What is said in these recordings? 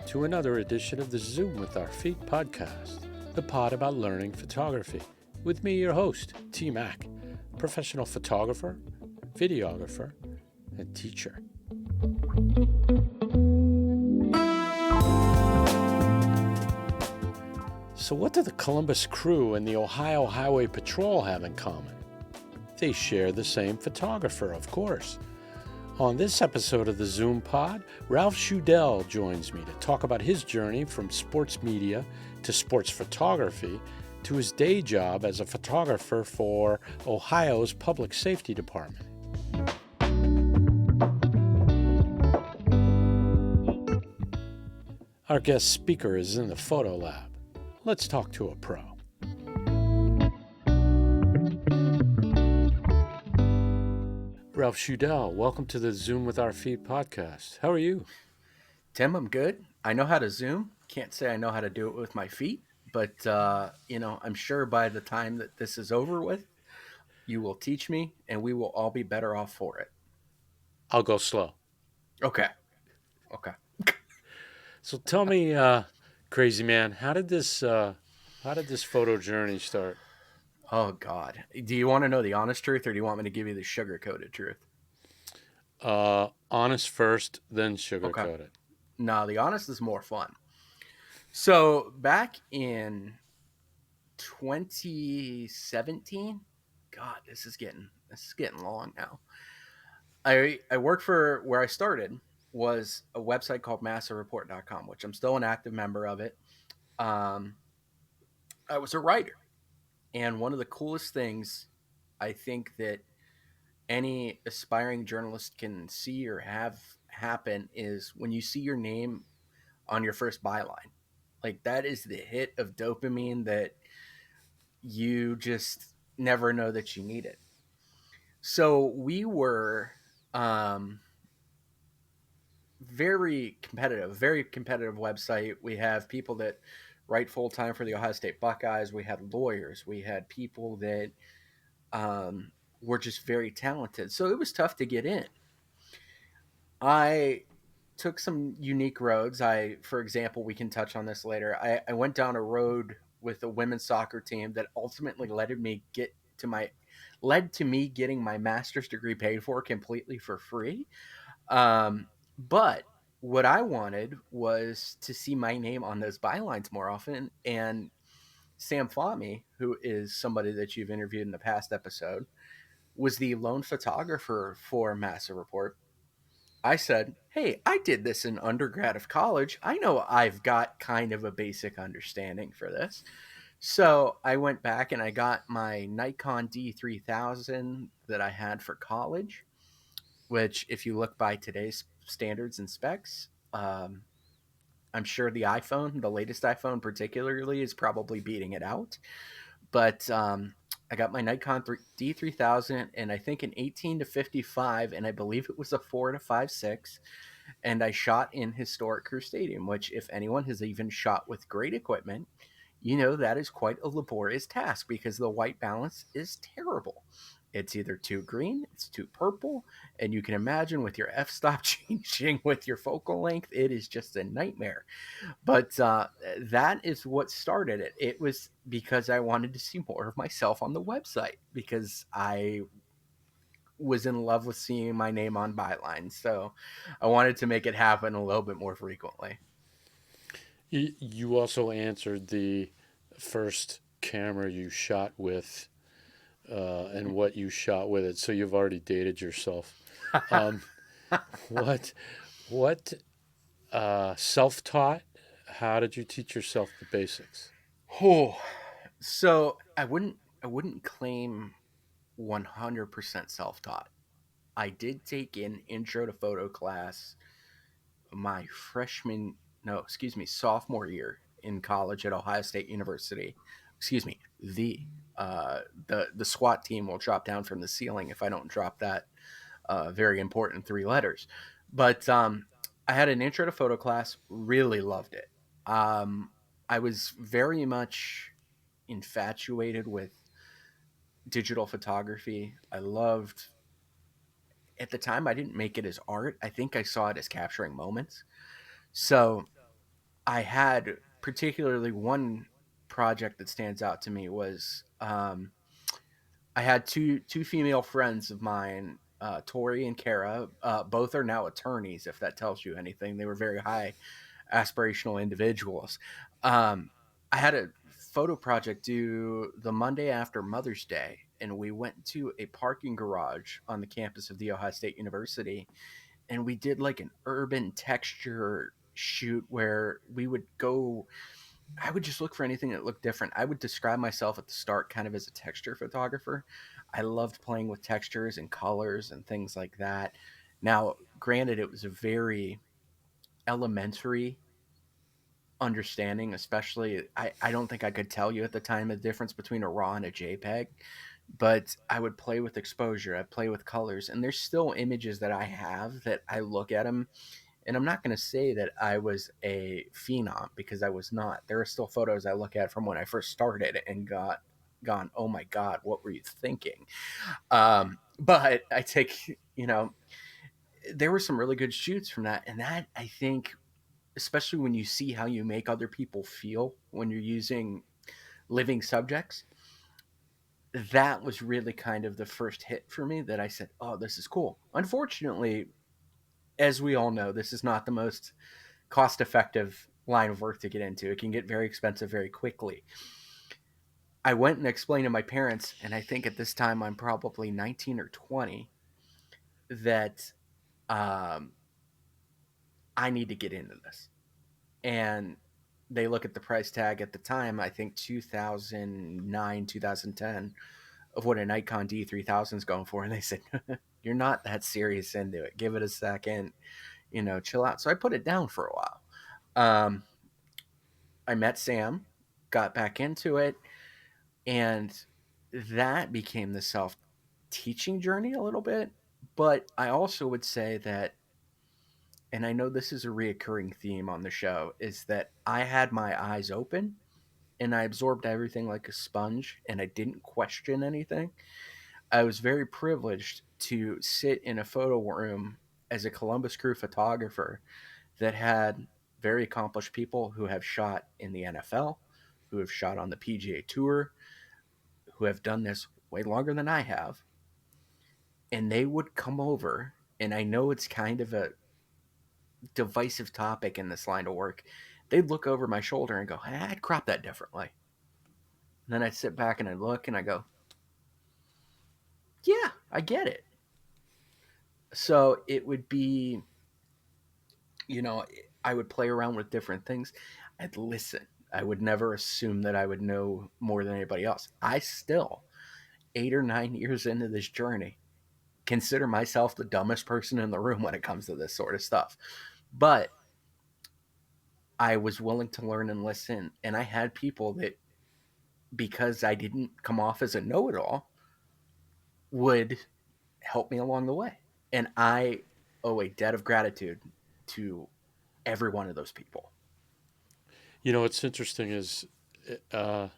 to another edition of the Zoom with Our Feet podcast, the pod about learning photography. With me, your host, T Mac, professional photographer, videographer, and teacher. So what do the Columbus Crew and the Ohio Highway Patrol have in common? They share the same photographer, of course. On this episode of the ZoomPod, Ralph Schudel joins me to talk about his journey from sports media to sports photography to his day job as a photographer for Ohio's Public Safety Department. Our guest speaker is in the photo lab. Let's talk to a pro. Ralph Schudel, welcome to the Zoom with Our Feet podcast. How are you? Tim, I'm good. I know how to Zoom. Can't say I know how to do it with my feet, but I'm sure by the time that this is over with, you will teach me and we will all be better off for it. I'll go slow. Okay. So tell me, crazy man, how did this photo journey start? Oh God. Do you want to know the honest truth or do you want me to give you the sugar-coated truth? Honest first, then Okay. sugar-coated. No, the honest is more fun. So back in 2017, God, this is getting long now. I worked for where I started was a website called massivereport.com, which I'm still an active member of it. I was a writer. And one of the coolest things I think that any aspiring journalist can see or have happen is when you see your name on your first byline. Like that is the hit of dopamine that you just never know that you need it. So we were very competitive website. We have people that write full time for the Ohio State Buckeyes. We had lawyers. We had people that were just very talented. So it was tough to get in. I took some unique roads. For example, we can touch on this later. I went down a road with a women's soccer team that ultimately led to me getting my master's degree paid for completely for free. But what I wanted was to see my name on those bylines more often. And Sam Fahmy, who is somebody that you've interviewed in the past episode, was the lone photographer for Massive Report. I said, hey, I did this in undergrad of college. I know I've got kind of a basic understanding for this. So I went back and I got my Nikon D3000 that I had for college, which if you look by today's standards and specs, I'm sure the latest iPhone particularly, is probably beating it out. But I got my Nikon D3000 and I think an 18-55, and I believe it was a 4-5.6. And I shot in historic Crew Stadium, which if anyone has even shot with great equipment, you know that is quite a laborious task because the white balance is terrible. It's either too green, it's too purple, and you can imagine with your f-stop changing with your focal length, it is just a nightmare. But that is what started it. It was because I wanted to see more of myself on the website because I was in love with seeing my name on bylines. So I wanted to make it happen a little bit more frequently. You also answered the first camera you shot with and what you shot with it, so you've already dated yourself. What self-taught? How did you teach yourself the basics? Oh, so I wouldn't claim 100% self-taught. I did take an intro to photo class my sophomore year in college at Ohio State University. The SWAT team will drop down from the ceiling if I don't drop that very important 3 letters. But I had an intro to photo class, really loved it. I was very much infatuated with digital photography. At the time, I didn't make it as art. I think I saw it as capturing moments. So I had particularly one project that stands out to me was I had two female friends of mine, Tori and Kara. Both are now attorneys, if that tells you anything. They were very high aspirational individuals. Um, I had a photo project due the Monday after Mother's Day, and we went to a parking garage on the campus of the Ohio State University, and we did like an urban texture shoot where we would go. I would just look for anything that looked different. I would describe myself at the start kind of as a texture photographer. I loved playing with textures and colors and things like that. Now, granted, it was a very elementary understanding, especially I don't think I could tell you at the time the difference between a raw and a JPEG, but I would play with exposure, I play with colors, and there's still images that I have that I look at them, and I'm not going to say that I was a phenom because I was not. There are still photos I look at from when I first started and got gone, oh my god, what were you thinking? But I take, there were some really good shoots from that, and that I think, especially when you see how you make other people feel when you're using living subjects, that was really kind of the first hit for me that I said, oh, this is cool. Unfortunately, as we all know, this is not the most cost effective line of work to get into. It can get very expensive very quickly. I went and explained to my parents, and I think at this time I'm probably 19 or 20, that um, I need to get into this. And they look at the price tag at the time, I think 2009, 2010, of what a Nikon D3000 is going for. And they said, you're not that serious into it. Give it a second, chill out. So I put it down for a while. Um, I met Sam, got back into it, and that became the self teaching journey a little bit. But I also would say that, and I know this is a reoccurring theme on the show, is that I had my eyes open and I absorbed everything like a sponge and I didn't question anything. I was very privileged to sit in a photo room as a Columbus Crew photographer that had very accomplished people who have shot in the NFL, who have shot on the PGA Tour, who have done this way longer than I have. And they would come over, and I know it's kind of a divisive topic in this line of work. They'd look over my shoulder and go, hey, I'd crop that differently. And then I'd sit back and I'd look and I go, yeah, I get it. So it would be, you know, I would play around with different things. I'd listen. I would never assume that I would know more than anybody else. I still, 8 or 9 years into this journey, consider myself the dumbest person in the room when it comes to this sort of stuff. But I was willing to learn and listen. And I had people that, because I didn't come off as a know it all, would help me along the way. And I owe a debt of gratitude to every one of those people. What's interesting is uh,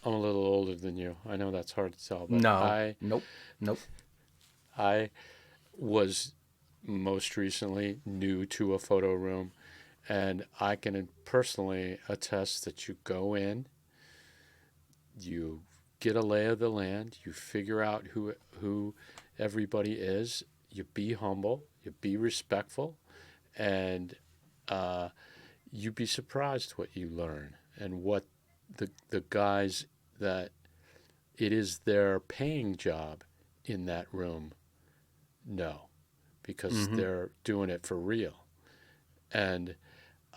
I'm a little older than you. I know that's hard to tell, but No, I nope, nope. I was most recently new to a photo room, and I can personally attest that you go in, you get a lay of the land, you figure out who everybody is, you be humble, you be respectful, and uh, you be surprised what you learn and what the guys that it is their paying job in that room know because Mm-hmm. they're doing it for real. And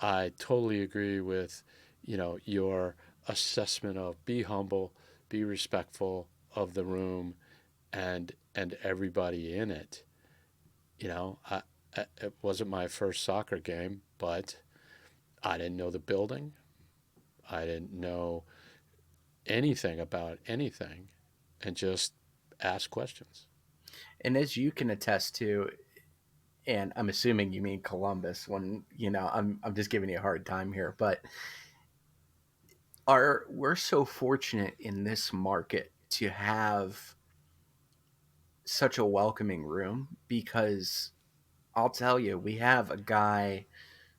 I totally agree with, your assessment of be humble, be respectful of the room and everybody in it. It wasn't my first soccer game, but I didn't know the building. I didn't know anything about anything and just ask questions. And as you can attest to, and I'm assuming you mean Columbus when, I'm just giving you a hard time here, but we're so fortunate in this market to have such a welcoming room because I'll tell you, we have a guy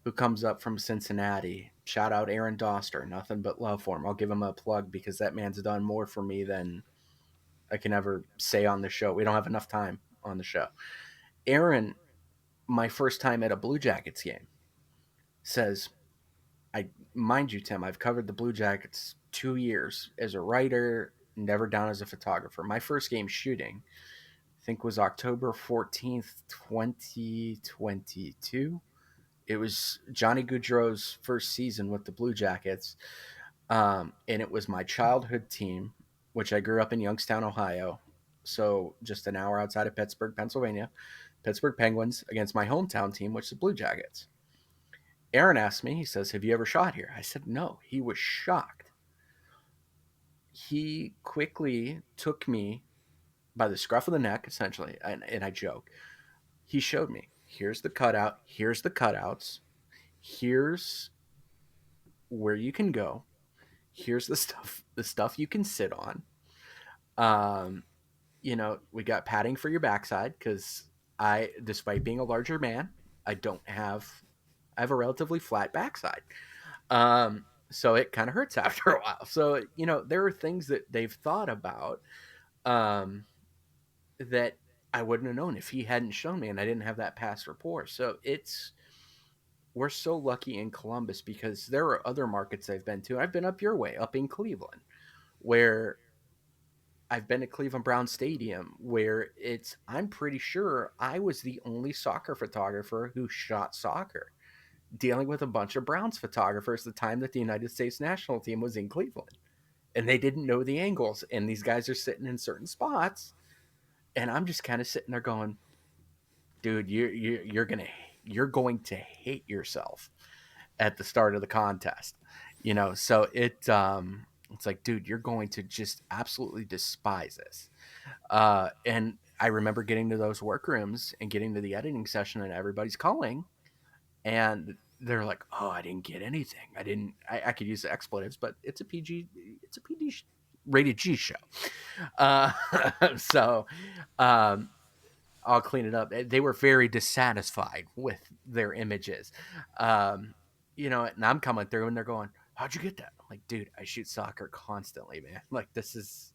who comes up from Cincinnati, shout out Aaron Doster. Nothing but love for him. I'll give him a plug because that man's done more for me than I can ever say on the show. We don't have enough time on the show. Aaron, my first time at a Blue Jackets game, says, I mind you, Tim, I've covered the Blue Jackets 2 years as a writer, never down as a photographer. My first game shooting, I think, was October 14th, 2022. It was Johnny Gaudreau's first season with the Blue Jackets. And it was my childhood team, which I grew up in Youngstown, Ohio. So just an hour outside of Pittsburgh, Pennsylvania. Pittsburgh Penguins against my hometown team, which is the Blue Jackets. Aaron asked me, he says, have you ever shot here? I said, no. He was shocked. He quickly took me by the scruff of the neck, essentially, and I joke. He showed me, here's the cutout, here's the cutouts, here's where you can go, here's the stuff you can sit on. We got padding for your backside because despite being a larger man, I have a relatively flat backside. So it kind of hurts after a while. So, there are things that they've thought about that I wouldn't have known if he hadn't shown me and I didn't have that past rapport. So we're so lucky in Columbus because there are other markets I've been to. I've been up your way, up in Cleveland, where I've been to Cleveland Brown Stadium, where I'm pretty sure I was the only soccer photographer who shot soccer, dealing with a bunch of Browns photographers the time that the United States national team was in Cleveland. And they didn't know the angles. And these guys are sitting in certain spots. And I'm just kind of sitting there going, dude, you're going to hate yourself at the start of the contest. So it's like, dude, you're going to just absolutely despise this. And I remember getting to those workrooms and getting to the editing session and everybody's calling and they're like, oh, I didn't get anything. I could use the expletives, but it's a PG rated G show. Uh, so, um, I'll clean it up. They were very dissatisfied with their images. And I'm coming through and they're going, how'd you get that? I'm like, dude, I shoot soccer constantly, man. Like this is,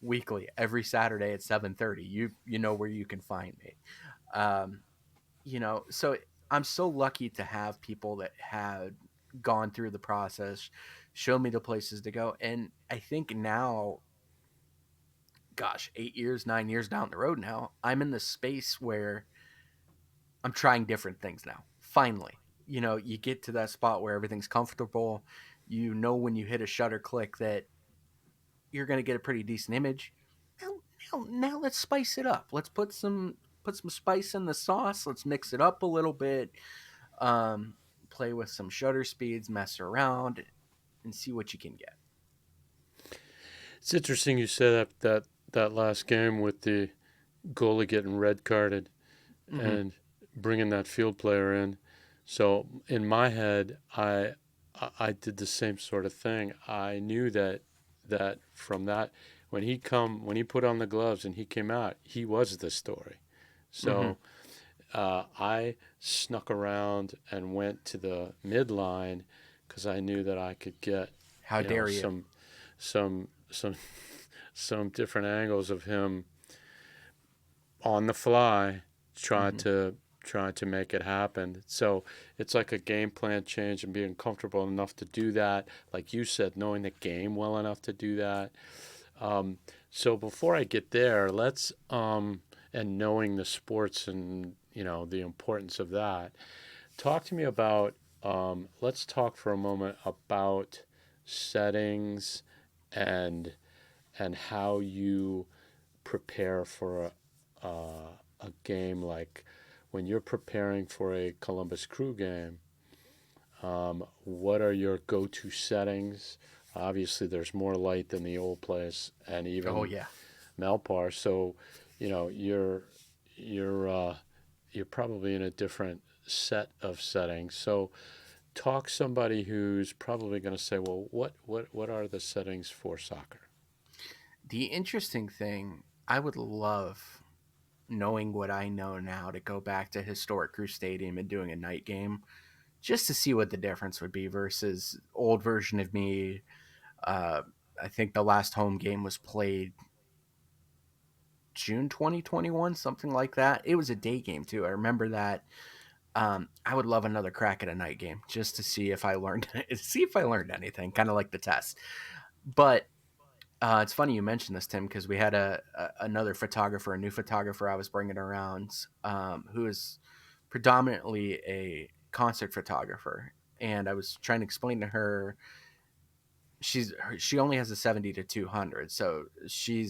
weekly, every Saturday at 7:30. You know where you can find me. Um, so I'm so lucky to have people that had gone through the process, show me the places to go. And I think now, gosh, 8 years, 9 years down the road now, I'm in the space where I'm trying different things now. Finally, you get to that spot where everything's comfortable. When you hit a shutter click that you're going to get a pretty decent image. Now let's spice it up. Let's put some spice in the sauce. Let's mix it up a little bit. Um, Play with some shutter speeds, mess around, and see what you can get. It's interesting you said that last game with the goalie getting red carded and bringing that field player in. So in my head, I did the same sort of thing. I knew that from that when he put on the gloves and he came out, he was the story. So I snuck around and went to the midline because I knew that I could get How dare you? some different angles of him on the fly trying to make it happen. So it's like a game plan change and being comfortable enough to do that. Like you said, knowing the game well enough to do that. So before I get there, and knowing the sports and the importance of that, talk to me about. Let's talk for a moment about settings and how you prepare for a game like when you're preparing for a Columbus Crew game. What are your go-to settings? Obviously, there's more light than the old place, and Oh even yeah. Melpar. So, you're probably in a different set of settings. So, talk somebody who's probably going to say, well, what are the settings for soccer? The interesting thing, I would love, knowing what I know now, to go back to historic Crew Stadium and doing a night game just to see what the difference would be versus old version of me. Uh, I think the last home game was played June 2021, something like that. It was a day game too. I remember that. I would love another crack at a night game just to see if I learned see if I learned anything, kind of like the test. But it's funny you mentioned this, Tim, because we had another photographer, a new photographer I was bringing around, who is predominantly a concert photographer, and I was trying to explain to her she only has a 70 to 200, so she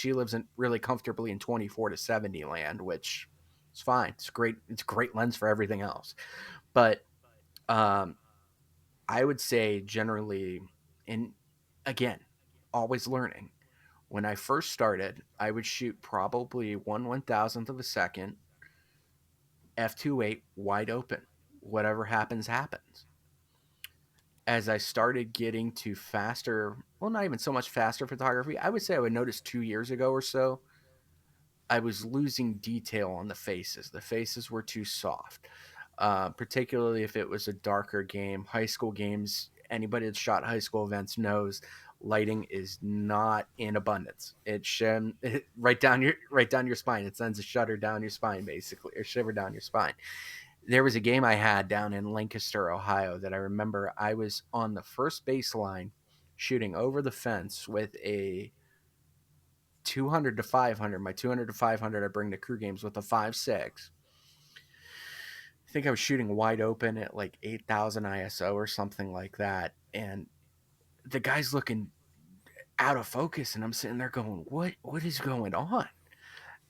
lives in really comfortably in 24 to 70 land, which is fine. It's great. It's a great lens for everything else, but um, I would say generally, in again, always learning. When I first started, I would shoot probably 1/1000th of a second, f2.8 wide open. Whatever happens, happens. As I started getting to faster, well, not even so much faster photography, I would say I would notice 2 years ago or so, I was losing detail on the faces. The faces were too soft, particularly if it was a darker game. High school games, anybody that's shot high school events knows lighting is not in abundance. It right down your spine. It sends a shudder down your spine, basically, or shiver down your spine. There was a game I had down in Lancaster, Ohio, that I remember I was on the first baseline shooting over the fence with a 200 to 500. My 200 to 500, I bring to crew games with a 5.6. I think I was shooting wide open at like 8,000 ISO or something like that. And the guy's looking out of focus, and I'm sitting there going, what is going on?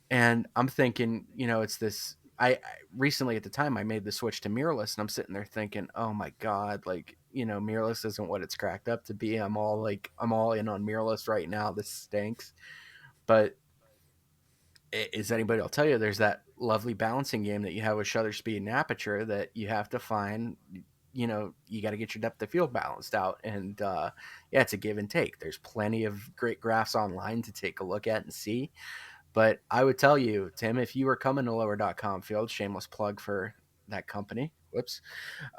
And I'm thinking, it's this. I recently at the time I made the switch to mirrorless, and I'm sitting there thinking, oh my god, like mirrorless isn't what it's cracked up to be. I'm all in on mirrorless right now. This stinks. But is anybody will tell you there's that lovely balancing game that you have with shutter speed and aperture that you have to find. You got to get your depth of field balanced out, and yeah, it's a give and take. There's plenty of great graphs online to take a look at and see. But I would tell you, Tim, if you were coming to lower.com field, shameless plug for that company. Whoops.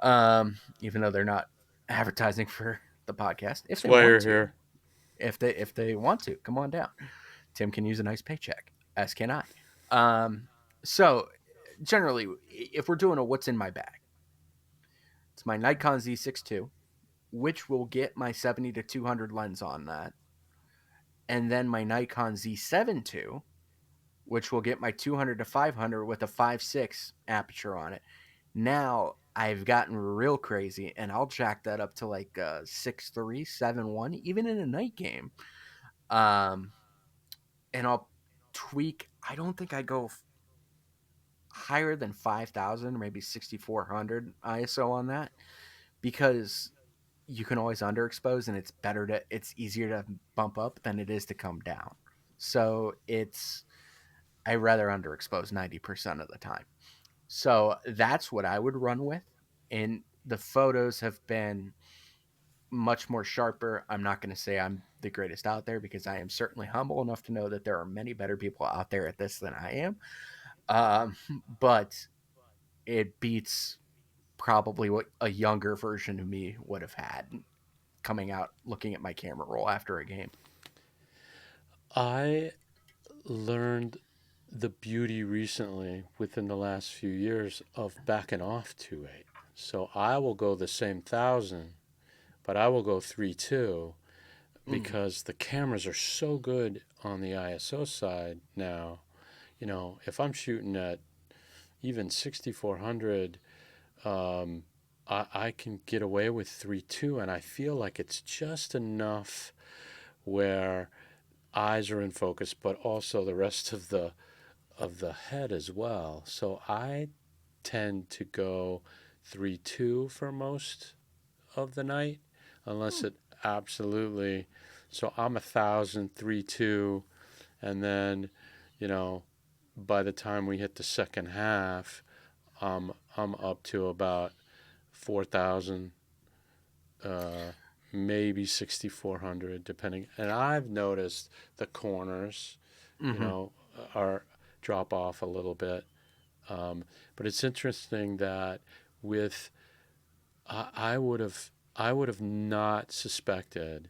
Even though they're not advertising for the podcast, if That's they why want you're to, here. if they want to, come on down. Tim can use a nice paycheck, as can I. So generally, if we're doing a what's in my bag, it's my Nikon Z6 II, which will get my 70 to 200 lens on that, and then my Nikon Z7 II, which will get my 200 to 500 with a 5.6 aperture on it. Now I've gotten real crazy, and I'll jack that up to like 6.3, 7.1, even in a night game. Um, and I'll tweak. I don't think I go higher than 5,000, maybe 6,400 ISO on that, because you can always underexpose, and it's easier to bump up than it is to come down. So I rather underexpose 90% of the time. So that's what I would run with. And the photos have been much more sharper. I'm not going to say I'm the greatest out there, because I am certainly humble enough to know that there are many better people out there at this than I am. Um, but it beats probably what a younger version of me would have had coming out looking at my camera roll after a game. I learned the beauty recently within the last few years of backing off 2.8. So I will go the same 1,000, but I will go 3.2 Mm. because the cameras are so good on the ISO side now. If I'm shooting at even 6,400, um, I can get away with 3.2, and I feel like it's just enough where eyes are in focus, but also the rest of the head as well. So I tend to go 3.2 for most of the night, unless Mm. it absolutely. So I'm 1,000 3.2, and then, you know, by the time we hit the second half, I'm up to about 4,000, uh, maybe 6,400, depending. And I've noticed the corners, you Mm-hmm. know, are drop off a little bit. But it's interesting that with I would have not suspected,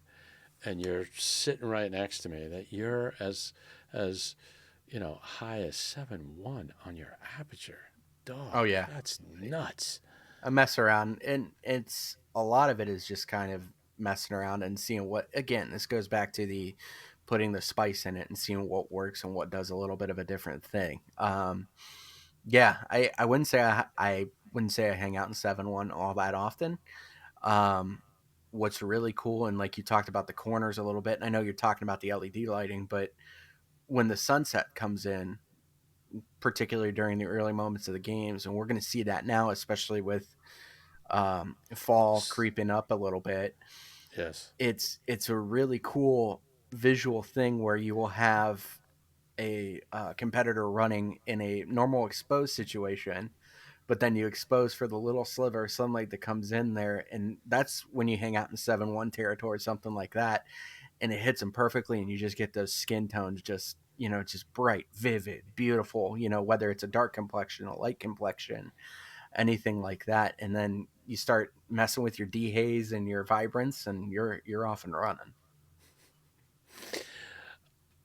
and you're sitting right next to me, that you're as high as 7.1 on your aperture. Oh Dog, yeah, that's nuts. I mess around, and it's a lot of it is just kind of messing around and seeing what. Again, this goes back to the putting the spice in it and seeing what works and what does a little bit of a different thing. Yeah, I wouldn't say I wouldn't say I hang out in 7-1 all that often. Um, what's really cool, and like you talked about the corners a little bit, and I know you're talking about the LED lighting, but when the sunset comes in, particularly during the early moments of the games, and we're going to see that now, especially with fall creeping up a little bit. Yes. It's a really cool visual thing where you will have a competitor running in a normal exposed situation, but then you expose for the little sliver of sunlight that comes in there, and that's when you hang out in 7-1 territory, something like that, and it hits them perfectly, and you just get those skin tones just bright, vivid, beautiful, whether it's a dark complexion, a light complexion, anything like that, and then you start messing with your dehaze and your vibrance, and you're off and running.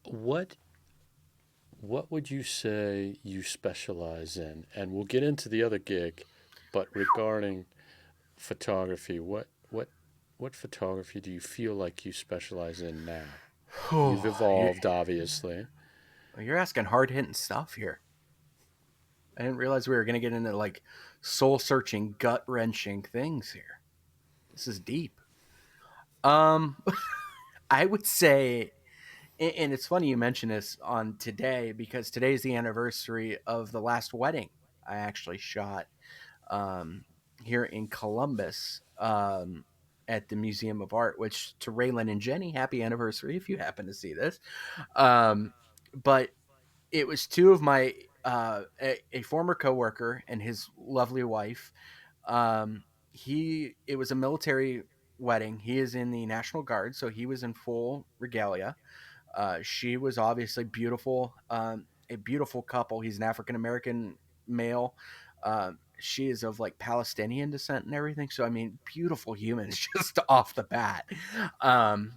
What what would you say you specialize in? And we'll get into the other gig, but regarding photography, what photography do you feel like you specialize in now? You've Oh, evolved, obviously. you're asking hard hitting stuff here. I didn't realize we were going to get into like soul searching, gut wrenching things here. This is deep. Um, I would say, and it's funny you mention this on today because today's the anniversary of the last wedding I actually shot um, here in Columbus at the Museum of Art. Which to Raylan and Jenny, happy anniversary if you happen to see this. Um, but it was two of my a former coworker and his lovely wife. He it was a military wedding. He is in the National Guard, so he was in full regalia. She was obviously beautiful, a beautiful couple. He's an African American male. She is of like Palestinian descent and everything. So I mean, beautiful humans just off the bat. Um,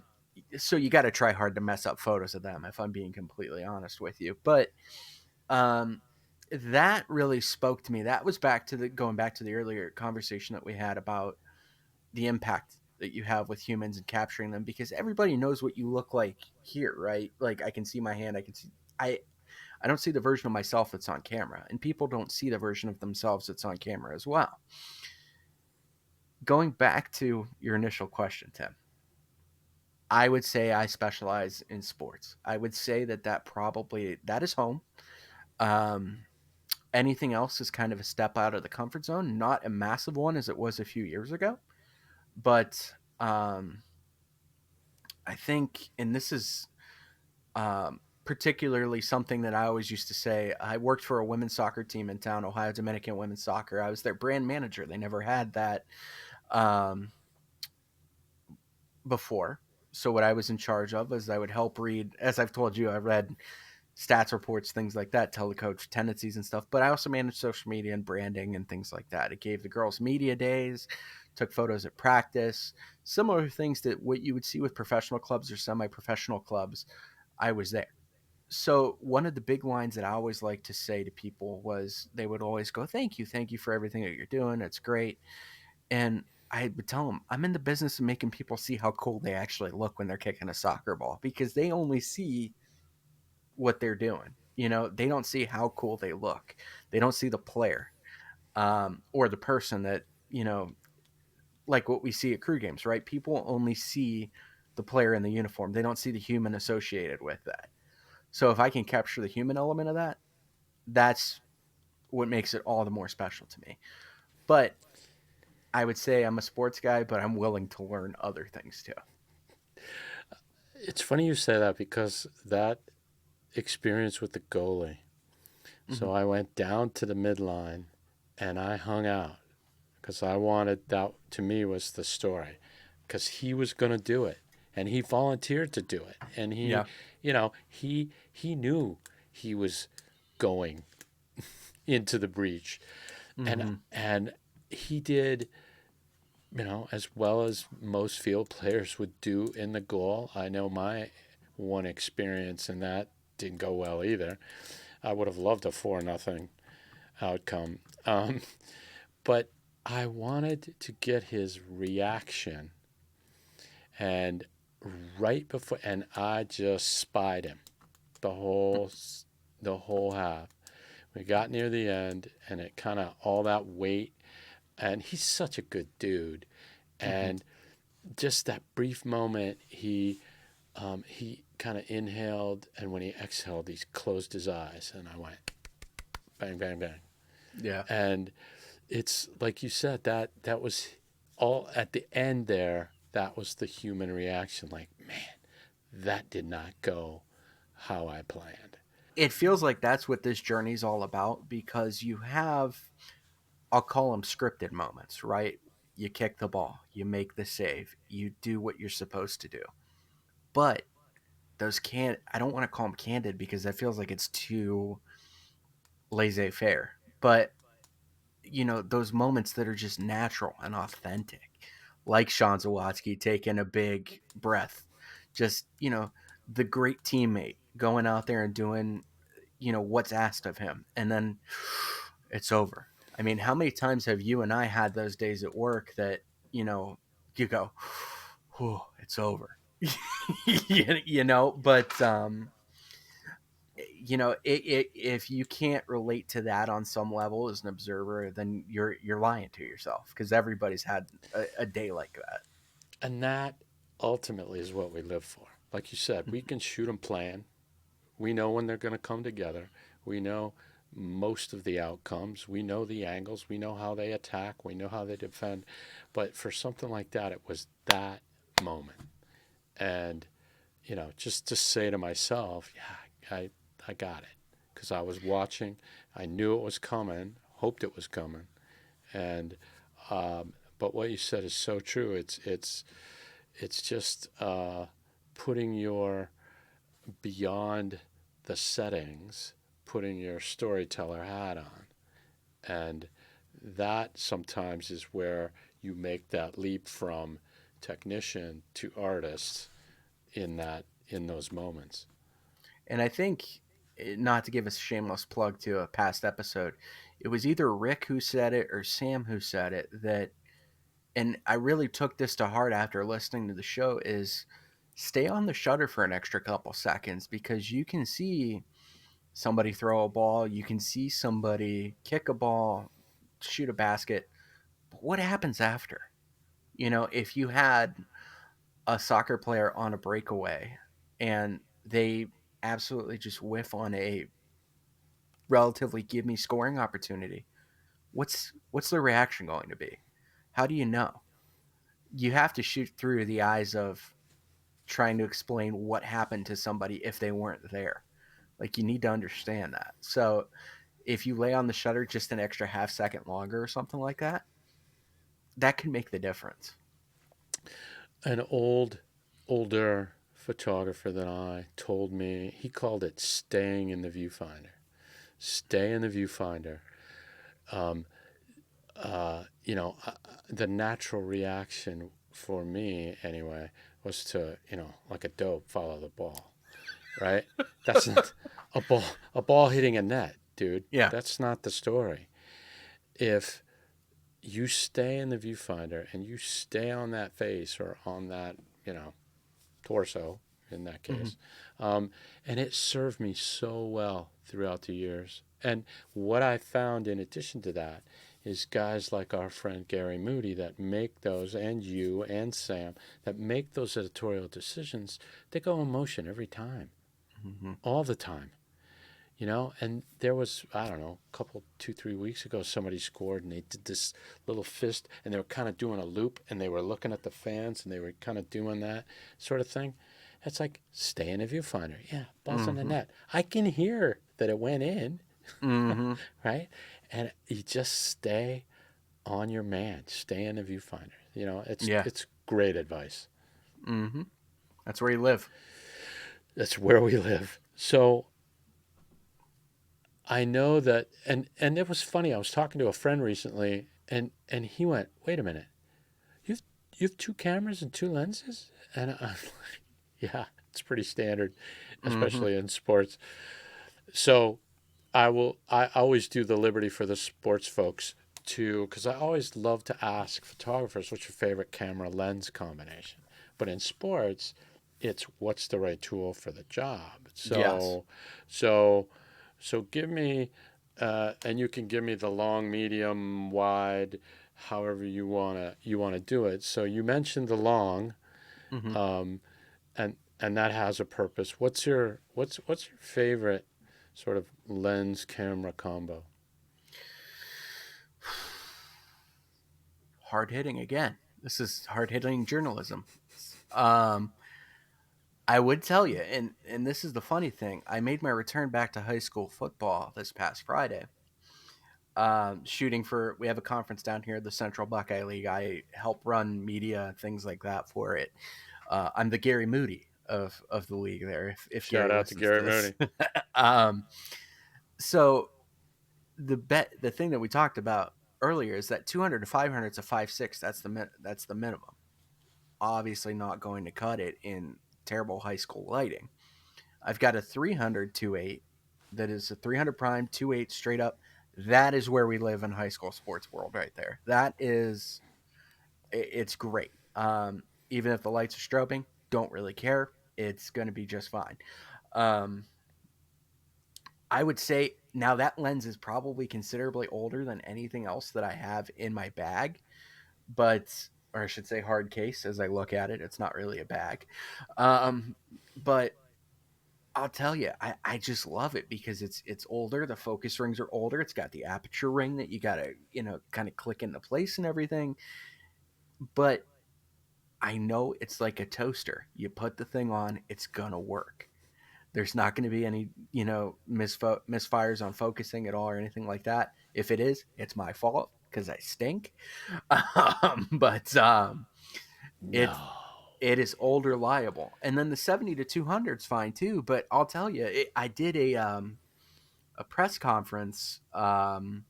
so you got to try hard to mess up photos of them, if I'm being completely honest with you. But um, that really spoke to me. That was back to the going back to the earlier conversation that we had about the impact that you have with humans and capturing them, because everybody knows what you look like here, right? Like I can see my hand, I I don't see the version of myself that's on camera, and people don't see the version of themselves that's on camera as well. Going back to your initial question, Tim, I would say I specialize in sports. I would say that is home. Um, Anything else is kind of a step out of the comfort zone, not a massive one as it was a few years ago, but I think, and this is particularly something that I always used to say. I worked for a women's soccer team in town, Ohio Dominican Women's Soccer. I was their brand manager. They never had that um, before. So what I was in charge of is I would help read, as I've told you, I read stats reports, things like that, tell the coach tendencies and stuff. But I also managed social media and branding and things like that. It gave the girls media days, took photos at practice, similar things to what you would see with professional clubs or semi-professional clubs. I was there. So one of the big lines that I always like to say to people was they would always go, thank you for everything that you're doing. It's great. And I would tell them, I'm in the business of making people see how cool they actually look when they're kicking a soccer ball, because they only see what they're doing. They don't see how cool they look. They don't see the player or the person that, like what we see at crew games, right? People only see the player in the uniform. They don't see the human associated with that. So if I can capture the human element of that, that's what makes it all the more special to me. But I would say I'm a sports guy, but I'm willing to learn other things too. It's funny you say that because that experience with the goalie. Hmm. So I went down to the midline and I hung out because I wanted that to me was the story because he was going to do it and he volunteered to do it and Yeah. he knew he was going into the breach and Hmm. he did as well as most field players would do in the goal. I know my one experience in that didn't go well either. I would have loved a 4-0 outcome. But I wanted to get his reaction, and right before, and I just spied him the whole the whole half. We got near the end, and it kind of all that weight, and he's such a good dude, Hmm. and just that brief moment, he kind of inhaled, and when he exhaled, he closed his eyes, and I went bang, bang, bang, Yeah. and it's like you said, that was all at the end there. That was the human reaction. Like, man, that did not go how I planned. It feels like that's what this journey's all about because you have, I'll call them scripted moments, right? You kick the ball, you make the save, you do what you're supposed to do. But those can't, I don't want to call them candid because that feels like it's too laissez faire. But, those moments that are just natural and authentic, like Sean Zawatsky taking a big breath, just, the great teammate going out there and doing what's asked of him, and then it's over. I mean, how many times have you and I had those days at work that you know you go, oh, it's over. But if you can't relate to that on some level as an observer, then you're lying to yourself because everybody's had a day like that. And that ultimately is what we live for. Like you said, we can shoot them plan. We know when they're going to come together. We know most of the outcomes. We know the angles. We know how they attack. We know how they defend. But for something like that, it was that moment. And, just to say to myself, yeah, I got it. Because I was watching. I knew it was coming, hoped it was coming. And, but what you said is so true. It's just putting your beyond the settings, putting your storyteller hat on. And that sometimes is where you make that leap from technician to artist in those moments. And I think, not to give a shameless plug to a past episode, it was either Rick who said it or Sam who said it that, and I really took this to heart after listening to the show, is stay on the shutter for an extra couple seconds because you can see somebody throw a ball, you can see somebody kick a ball, shoot a basket, but what happens after? If you had a soccer player on a breakaway and they absolutely just whiff on a relatively give me scoring opportunity, what's the reaction going to be? How do you know? You have to shoot through the eyes of trying to explain what happened to somebody if they weren't there. Like you need to understand that. So if you lay on the shutter just an extra half second longer or something like that, that can make the difference. An older photographer than I told me, he called it staying in the viewfinder. Stay in the viewfinder. Um, the natural reaction for me anyway was to, like a dope, follow the ball, right? That's not a ball hitting a net, dude. Yeah. That's not the story. If you stay in the viewfinder and you stay on that face or on that, torso in that Mm-hmm. case, and it served me so well throughout the years. And what I found in addition to that is guys like our friend Gary Moody that make those, and you and Sam, that make those editorial decisions. They go in motion every time, Mm-hmm. all the time. And there was, I don't know, a couple 2 3 weeks ago, somebody scored and they did this little fist and they were kind of doing a loop and they were looking at the fans and they were kind of doing that sort of thing. It's like, stay in a viewfinder. Yeah, ball's in the Mm-hmm. net. I can hear that it went in, Mm-hmm. right? And you just stay on your man. Stay in the viewfinder. It's Yeah. it's great advice. Mm-hmm. That's where you live. That's where we live. So I know that, and it was funny. I was talking to a friend recently, and he went, "Wait a minute, you have two cameras and two lenses? And I'm like, yeah, it's pretty standard, Mm-hmm. especially in sports. So I always do the liberty for the sports folks to, because I always love to ask photographers, what's your favorite camera lens combination? But in sports, it's what's the right tool for the job. Yes. So, so give me, and you can give me the long, medium, wide, however you wanna do it. So you mentioned the long, Mm-hmm. um, and that has a purpose. What's your favorite sort of lens camera combo? Hard hitting again. This is hard hitting journalism. Um, I would tell you, and this is the funny thing. I made my return back to high school football this past Friday. Shooting for, we have a conference down here, the Central Buckeye League. I help run media, things like that for it. I'm the Gary Moody of the league there. If Shout Gary out to listens to Gary this, Mooney. um, so the thing that we talked about earlier is that 200 to 500 is a 5.6. That's the minimum. Obviously, not going to cut it in terrible high school lighting. I've got a 300 2.8 that is a 300 prime 2.8 straight up. That is where we live in high school sports world right there. That is, it's great. Even if the lights are strobing, don't really care. It's going to be just fine. Um, I would say now that lens is probably considerably older than anything else that I have in my bag, but, or I should say hard case as I look at it. It's not really a bag. But I'll tell you, I just love it because it's older. The focus rings are older. It's got the aperture ring that you gotta, kind of click into place and everything. But I know it's like a toaster. You put the thing on, it's gonna work. There's not going to be any, misfires on focusing at all or anything like that. If it is, it's my fault because I stink. But it No. it is old reliable, and then the 70 to 200 is fine too. But I'll tell you, I did a press conference, and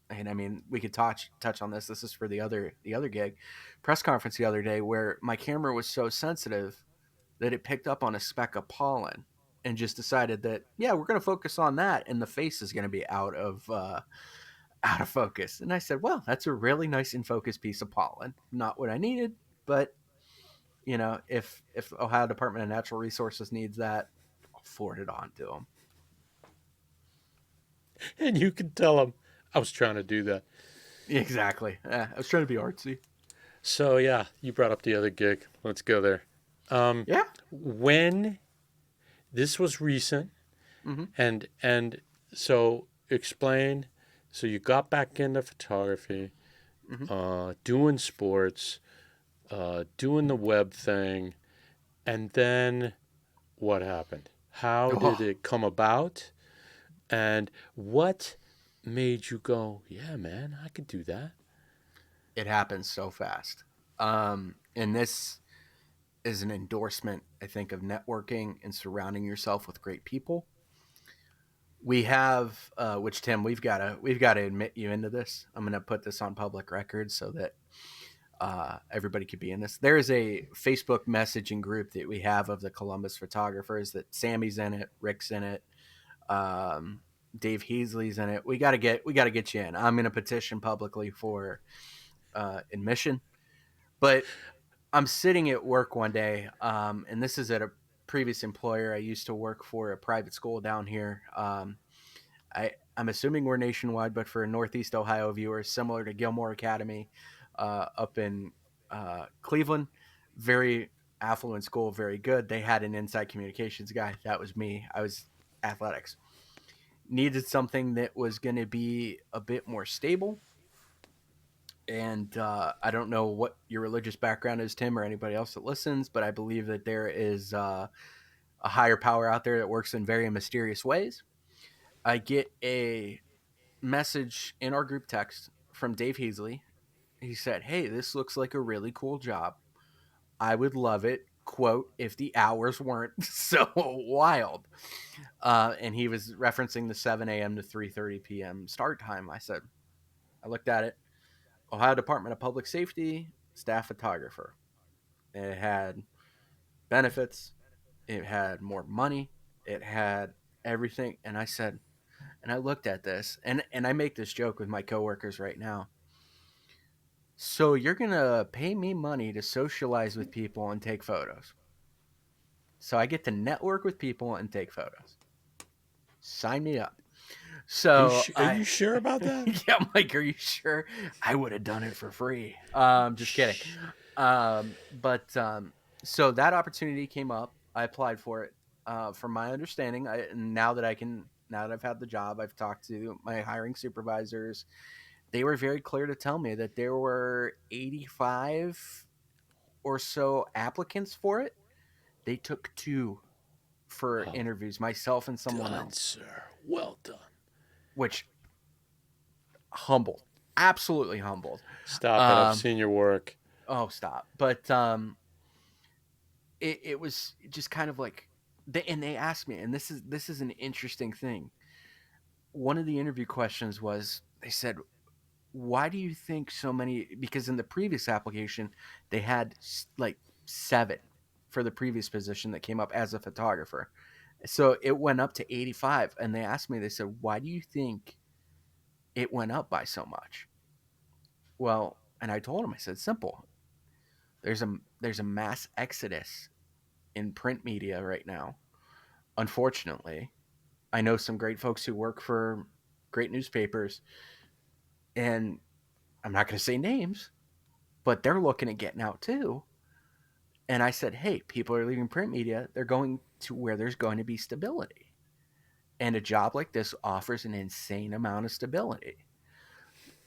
I mean we could touch on this. This is for the other gig, press conference the other day where my camera was so sensitive that it picked up on a speck of pollen and just decided that, yeah, we're going to focus on that and the face is going to be out of focus. And I said, well, that's a really nice in focus piece of pollen. Not what I needed, but if Ohio Department of Natural Resources needs that, I'll forward it on to them. And you can tell them I was trying to do that. Exactly. I was trying to be artsy. So yeah, you brought up the other gig. Let's go there. Um, Yeah. when this was recent, Mm-hmm. and so explain. So you got back into photography, Mm-hmm. doing sports, doing the web thing, and then what happened? How did Oh, it come about? And what made you go, yeah, man, I could do that? it happens so fast. And this is an endorsement, I think, of networking and surrounding yourself with great people. We have, which Tim, we've got to admit you into this. I'm going to put this on public record so that everybody could be in this. There is a Facebook messaging group that we have of the Columbus photographers. That Sammy's in it, Rick's in it, um, Dave Heasley's in it. We got to get you in. I'm going to petition publicly for admission, but I'm sitting at work one day, and this is at a previous employer. I used to work for a private school down here. I'm assuming we're nationwide, but for Northeast Ohio viewers, similar to Gilmore Academy up in Cleveland, very affluent school, very good. They had an inside communications guy. That was me. I was athletics. Needed something that was going to be a bit more stable. And I don't know what your religious background is, Tim, or anybody else that listens, but I believe that there is a higher power out there that works in very mysterious ways. I get a message in our group text from Dave Heasley. He said, "Hey, this looks like a really cool job. I would love it. Quote, if the hours weren't so wild." And he was referencing the 7 a.m. to 3:30 p.m. start time. I looked at it. Ohio Department of Public Safety. staff photographer. It had benefits. It had more money. It had everything. And I said, and I looked at this, and I make this joke with my coworkers right now. So you're gonna pay me money to socialize with people and take photos. So I get to network with people and take photos. Sign me up. So Are you sure about that? yeah, I'm like, are you sure? I would have done it for free. Just kidding. Shh. But so that opportunity came up. I applied for it. From my understanding, now that I've had the job, I've talked to my hiring supervisors. They were very clear to tell me that there were 85 or so applicants for it. They took two for Well interviews, myself and someone done, else, sir. Well done. which humbled, absolutely humbled. Stop it. I've Um, seen your work. oh, stop. But it was just kind of like, they asked me, and this is an interesting thing. One of the interview questions was, they said, why do you think so many, because in the previous application they had like 7 for the previous position that came up as a photographer, so it went up to 85, and they asked me, they said, why do you think it went up by so much? Well, and I told them, I said, simple. There's a mass exodus in print media right now, unfortunately. I know some great folks who work for great newspapers, and I'm not going to say names, but they're looking at getting out too. And I said, hey, people are leaving print media. They're going to where there's going to be stability. And a job like this offers an insane amount of stability.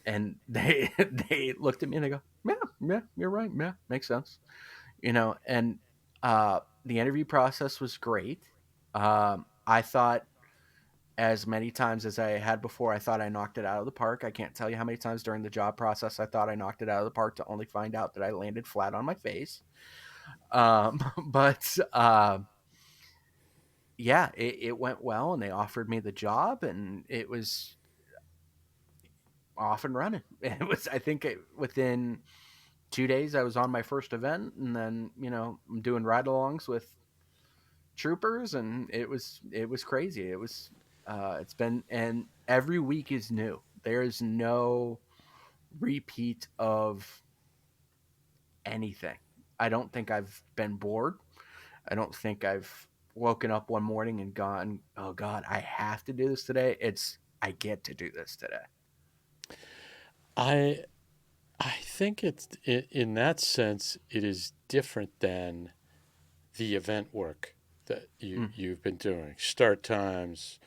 And they they looked at me and they go, yeah, yeah, you're right. Yeah, makes sense. And the interview process was great. I thought, as many times as I had before, I thought I knocked it out of the park. I can't tell you how many times during the job process I thought I knocked it out of the park, to only find out that I landed flat on my face. But yeah, it went well, and they offered me the job, and it was off and running. It was, I think, within 2 days I was on my first event, and then I'm doing ride-alongs with troopers, and it was crazy. It's been, and every week is new. There is no repeat of anything. I don't think I've been bored. I don't think I've woken up one morning and gone, "Oh God, I have to do this today." It's, I get to do this today. I I think in that sense it is different than the event work that Mm. you've been doing. Start times,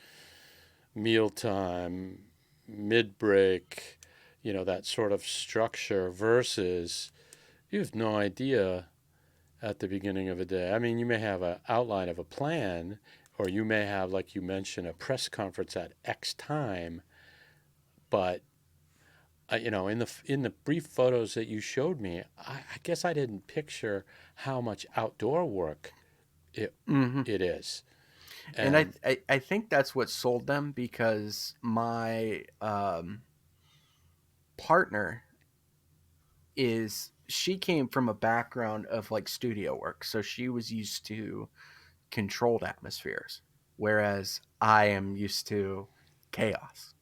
meal time, mid break, that sort of structure versus you have no idea at the beginning of a day. I mean, you may have an outline of a plan, or you may have, like you mentioned, a press conference at X time, but in the brief photos that you showed me, I guess I didn't picture how much outdoor work it Hmm. it is. And I, And I I think that's what sold them, because my partner, she came from a background of like studio work, so she was used to controlled atmospheres, whereas I am used to chaos.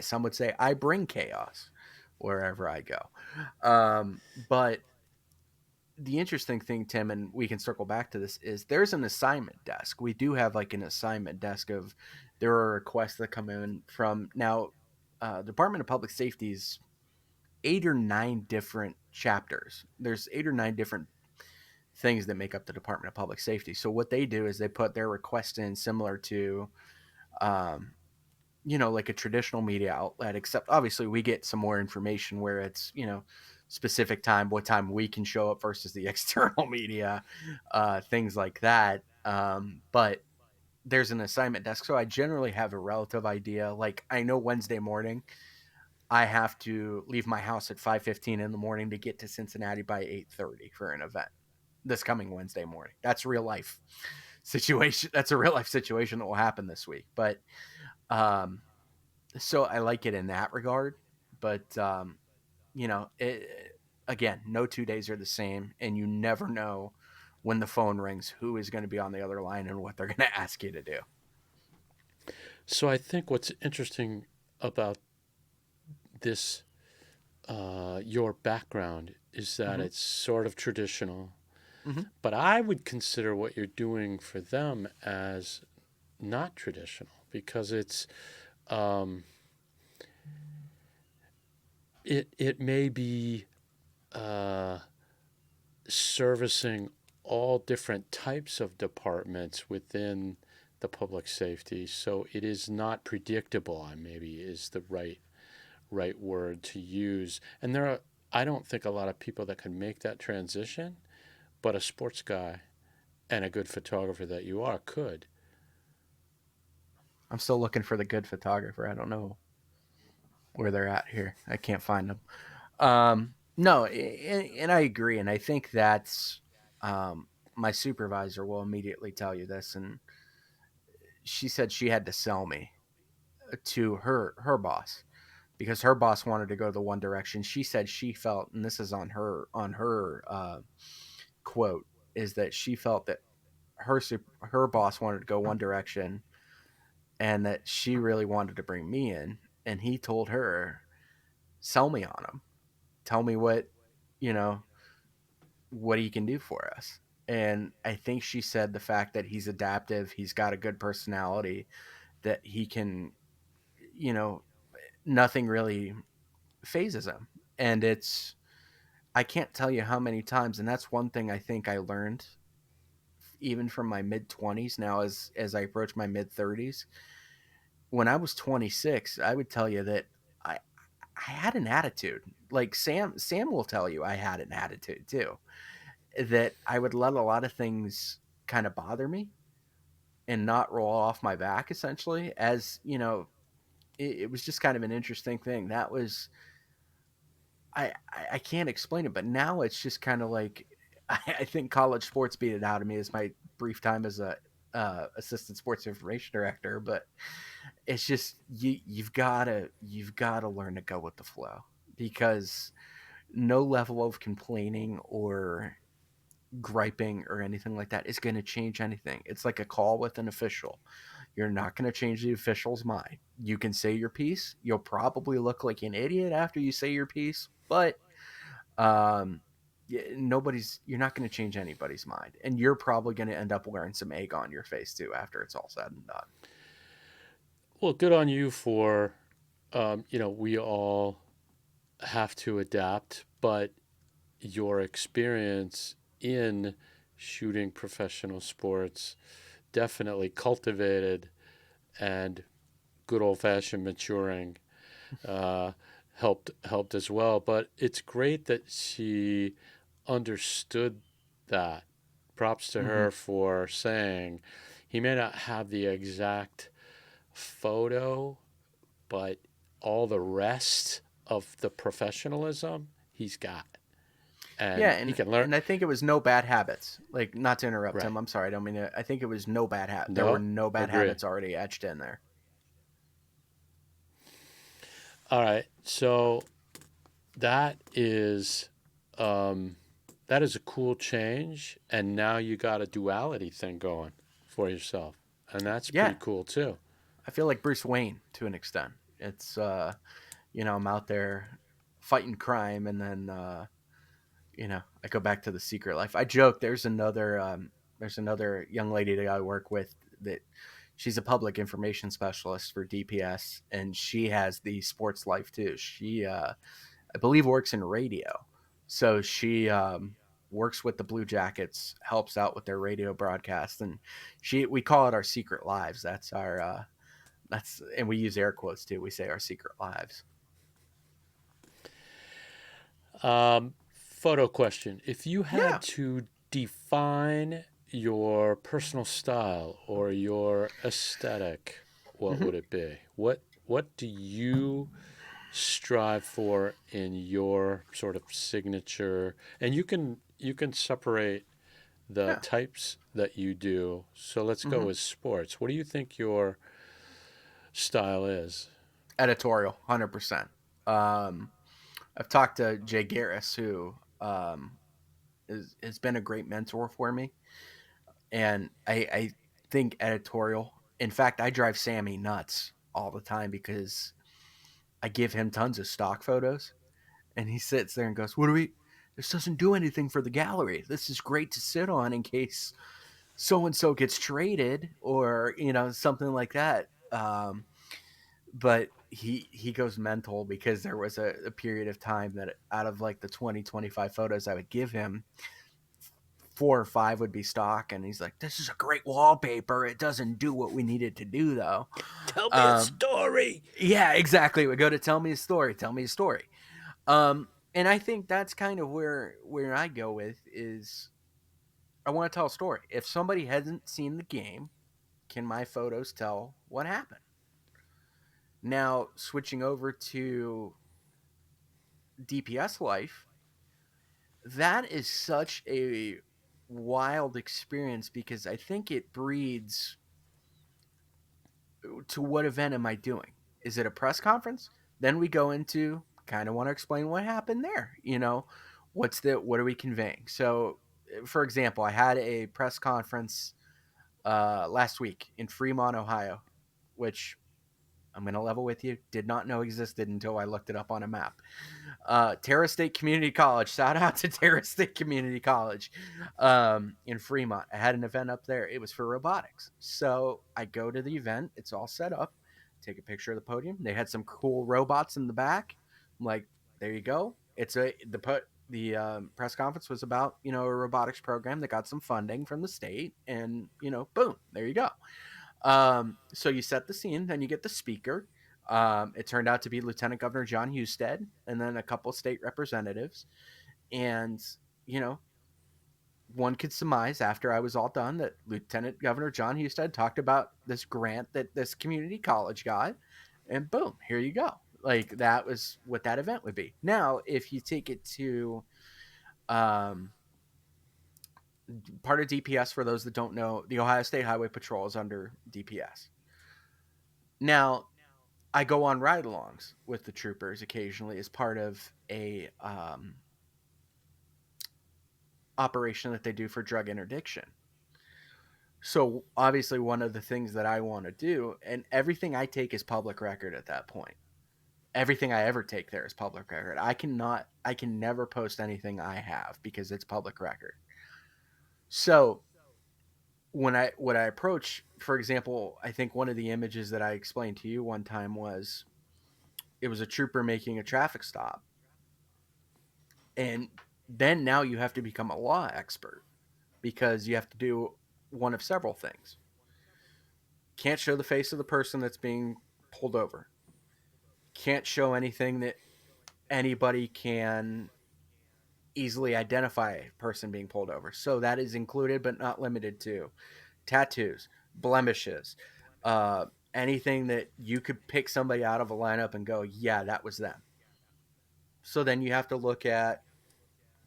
Some would say I bring chaos wherever I go. But the interesting thing, Tim, and we can circle back to this, is there's an assignment desk. We do have like an assignment desk of, there are requests that come in from now. Department of Public Safety's 8 or 9 different chapters. There's 8 or 9 different things that make up the Department of Public Safety. So what they do is they put their request in similar to, um, like a traditional media outlet, except obviously we get some more information where it's, specific time, what time we can show up versus the external media, things like that. But there's an assignment desk. So I generally have a relative idea. Like, I know Wednesday morning, I have to leave my house at 5:15 in the morning to get to Cincinnati by 8:30 for an event this coming Wednesday morning. That's real life situation. That's a real life situation that will happen this week. But um, so I like it in that regard. But it. again, no 2 days are the same, and you never know when the phone rings who is going to be on the other line and what they're going to ask you to do. So I think what's interesting about this, your background, is that Mm-hmm. it's sort of traditional, Mm-hmm. but I would consider what you're doing for them as not traditional because um, it may be uh, servicing all different types of departments within the public safety. So it is not predictable. Maybe is the right word to use. And there are, I don't think, a lot of people that can make that transition, but a sports guy and a good photographer that you are could. I'm still looking for the good photographer. I don't know where they're at here. I can't find them. No, and I agree, and I think that's my supervisor will immediately tell you this, and she said she had to sell me to her boss because her boss wanted to go the one direction. She said she felt, and this is on her quote, is that she felt that her boss wanted to go one direction, and that she really wanted to bring me in, and he told her, sell me on him, tell me you know what he can do for us. And I think she said the fact that he's adaptive, he's got a good personality, that he can, you know, nothing really phases him. And I can't tell you how many times, and that's one thing I think I learned even from my mid 20s now as I approach my mid 30s. When I was 26, I would tell you that I I had an attitude. Like Sam will tell you I had an attitude too. That I would let a lot of things kind of bother me and not roll off my back essentially. As you know, it was just kind of an interesting thing. That was I can't explain it, but now it's just kind of like I think college sports beat it out of me as my brief time as a assistant sports information director. But it's just you've got to learn to go with the flow, because no level of complaining or griping or anything like that is going to change anything. It's like a call with an official. You're not going to change the official's mind. You can say your piece. You'll probably look like an idiot after you say your piece, but um, you're not going to change anybody's mind. And you're probably going to end up wearing some egg on your face too after it's all said and done. Well, good on you for, we all have to adapt, but your experience in shooting professional sports definitely cultivated and good old fashioned maturing uh, helped as well. But it's great that she understood that. Props to Mm-hmm. her for saying he may not have the exact photo, but all the rest of the professionalism he's got, Yeah, and he and can learn. and I think it was no bad habits. Like, not to interrupt Right. him, I'm sorry, I don't mean to. I think it was no bad habit. There were No, no bad agree. habits already etched in there. All right. So that is um, that is a cool change, and now you got a duality thing going for yourself, and that's Yeah, pretty cool too. I feel like Bruce Wayne to an extent. It's I'm out there fighting crime, and then I go back to the secret life. I joke there's another young lady that I work with that she's a public information specialist for DPS, and she has the sports life too. She I believe works in radio. So she works with the Blue Jackets, helps out with their radio broadcast, and we call it our secret lives. That's and we use air quotes too. We say our secret lives. Photo question: if you Yeah. had to define your personal style or your aesthetic, what Hmm. would it be? What do you strive for in your sort of signature? And you can separate the Yeah. types that you do. So let's go Hmm. with sports. What do you think your style is? Editorial, 100%. Um, I've talked to Jay Garris, who has been a great mentor for me, and I think editorial. In fact, I drive Sammy nuts all the time because I give him tons of stock photos, and he sits there and goes, "What do we? This doesn't do anything for the gallery. This is great to sit on in case so and so gets traded or something like that." But he goes mental because there was a period of time that out of like the 20-25 photos I would give him, 4 or 5 would be stock, and he's like, "This is a great wallpaper. It doesn't do what we needed to do, though." Tell me a Um, story. yeah, exactly. We go to tell me a story. Tell me a story. And I think that's kind of where I go with is I want to tell a story. If somebody hasn't seen the game, can my photos tell what happened? Now, switching over to DPS life, that is such a wild experience because I think it breeds to what event am I doing? Is it a press conference? Then we go into kind of want to explain what happened there. What are we conveying? So, for example, I had a press conference last week in Fremont, Ohio, which I'm going to level with you, did not know existed until I looked it up on a map. Terra State Community College. Shout out to Terra State Community College in Fremont. I had an event up there. It was for robotics. So I go to the event. It's all set up. Take a picture of the podium. They had some cool robots in the back. I'm like, there you go. The press conference was about a robotics program that got some funding from the state, and boom, there you go. So you set the scene, then you get the speaker. It turned out to be Lieutenant Governor John Husted, and then a couple state representatives. And you know, one could surmise after I was all done that Lieutenant Governor John Husted talked about this grant that this community college got, and boom, here you go. Like that was what that event would be. Now, if you take it to um, part of DPS, for those that don't know, the Ohio State Highway Patrol is under DPS. Now, I go on ride-alongs with the troopers occasionally as part of a operation that they do for drug interdiction. So obviously, one of the things that I want to do, and everything I take is public record at that point. Everything I ever take there is public record. I can never post anything I have because it's public record. So when I approach, for example, I think one of the images that I explained to you one time was it was a trooper making a traffic stop, and then now you have to become a law expert because you have to do one of several things. Can't show the face of the person that's being pulled over. Can't show anything that anybody can easily identify a person being pulled over. So that is included but not limited to tattoos, blemishes, anything that you could pick somebody out of a lineup and go, yeah, that was them. So then you have to look at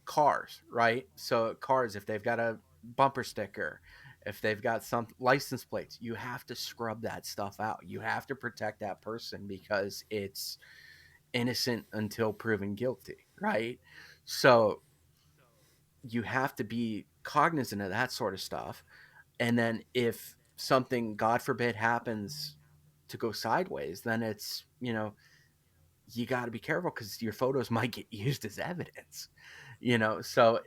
cars, right? So cars, if they've got a bumper sticker, if they've got some license plates, you have to scrub that stuff out. You have to protect that person because it's innocent until proven guilty, right? So you have to be cognizant of that sort of stuff. And then if something, God forbid, happens to go sideways, then it's, you got to be careful because your photos might get used as evidence, so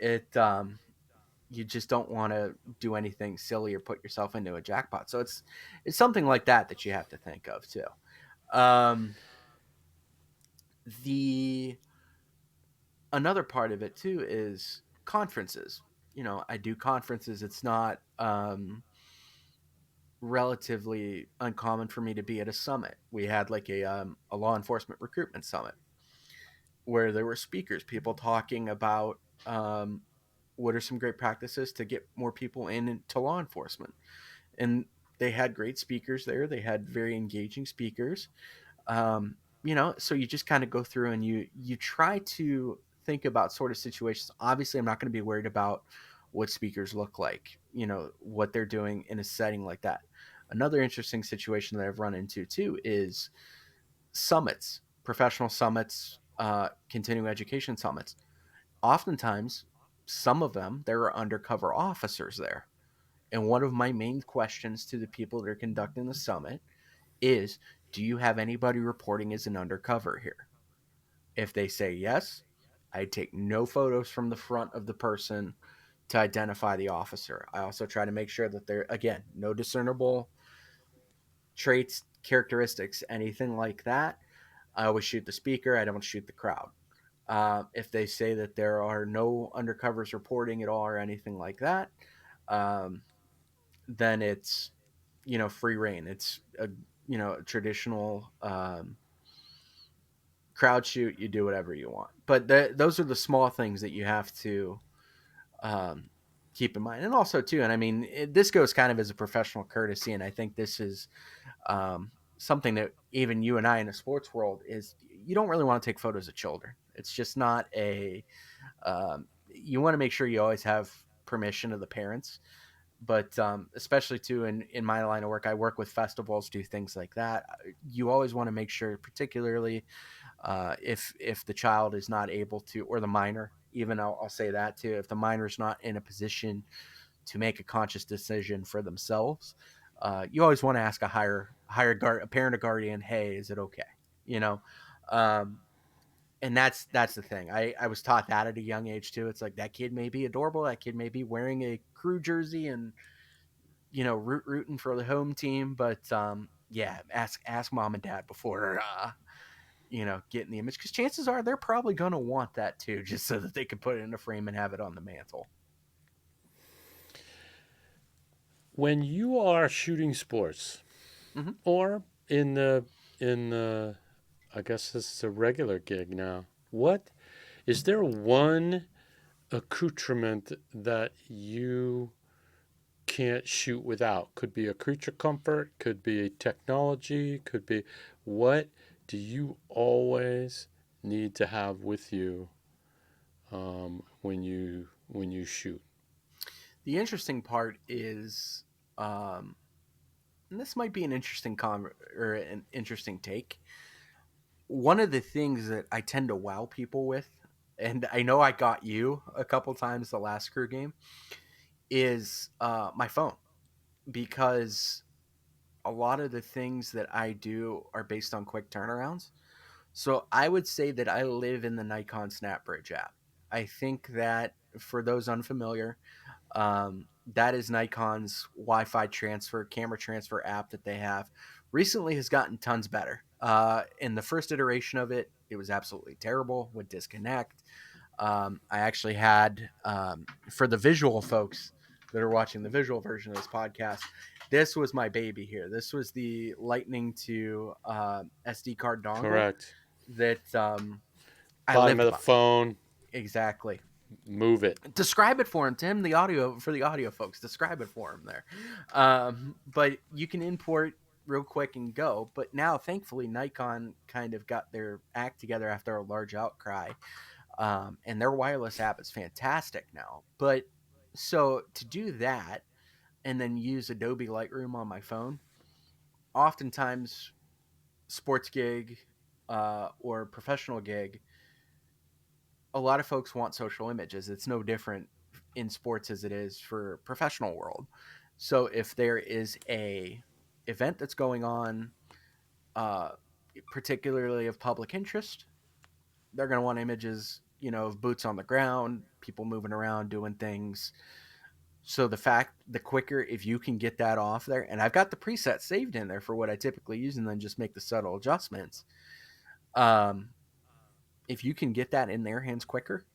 you just don't want to do anything silly or put yourself into a jackpot. So it's something like that you have to think of too. Um, the Another part of it too is conferences. I do conferences. It's not relatively uncommon for me to be at a summit. We had like a law enforcement recruitment summit where there were speakers, people talking about what are some great practices to get more people into law enforcement. And they had great speakers there. They had very engaging speakers. So you just kind of go through and you try to think about sort of situations. Obviously, I'm not going to be worried about what speakers look like, what they're doing in a setting like that. Another interesting situation that I've run into too is summits, professional summits. continuing education summits. Oftentimes, some of them, there are undercover officers there. And one of my main questions to the people that are conducting the summit is, do you have anybody reporting as an undercover here? If they say yes, I take no photos from the front of the person to identify the officer. I also try to make sure that there, again, no discernible traits, characteristics, anything like that. I always shoot the speaker. I don't shoot the crowd. If they say that there are no undercovers reporting at all or anything like that, um, then it's free reign. It's a a traditional crowd shoot. You do whatever you want, but those are the small things that you have to um, keep in mind, and also too. And I mean, this goes kind of as a professional courtesy, and I think this is something that even you and I in the sports world is you don't really want to take photos of children. It's just not a you want to make sure you always have permission of the parents, but especially too in my line of work, I work with festivals, do things like that. You always want to make sure, particularly if the child is not able to, or the minor, even I'll say that too, if the minor is not in a position to make a conscious decision for themselves, you always want to ask a parent or guardian, hey, is it okay? You know, um, and that's the thing. I was taught that at a young age too. It's like that kid may be adorable, that kid may be wearing a crew jersey and rooting for the home team, but yeah, ask mom and dad before getting the image, because chances are they're probably going to want that too, just so that they can put it in a frame and have it on the mantle. When you are shooting sports, Hmm. or in the I guess this is a regular gig now. What is there one accoutrement that you can't shoot without? Could be a creature comfort, could be a technology, could be what do you always need to have with you when you shoot? The interesting part is, um, and this might be an interesting or an interesting take. One of the things that I tend to wow people with, and I know I got you a couple times the last crew game, is my phone, because a lot of the things that I do are based on quick turnarounds. So I would say that I live in the Nikon SnapBridge app. I think that for those unfamiliar, that is Nikon's Wi-Fi transfer, camera transfer app that they have. Recently has gotten tons better. In the first iteration of it, it was absolutely terrible, would disconnect. I actually had, for the visual folks that are watching the visual version of this podcast, this was my baby here. This was the Lightning to SD card dongle Correct. that I Bottom of lived the by. phone, Exactly. move it. Describe it for him, Tim. For the audio folks, describe it for him there. But you can import real quick and go. But now, thankfully, Nikon kind of got their act together after a large outcry, and their wireless app is fantastic now. But so to do that and then use Adobe Lightroom on my phone, oftentimes sports gig or professional gig, a lot of folks want social images. It's no different in sports as it is for professional world. So if there is a event that's going on, uh, particularly of public interest, they're going to want images, of boots on the ground, people moving around, doing things. So the quicker, if you can get that off there, and I've got the preset saved in there for what I typically use, and then just make the subtle adjustments. Um, if you can get that in their hands quicker,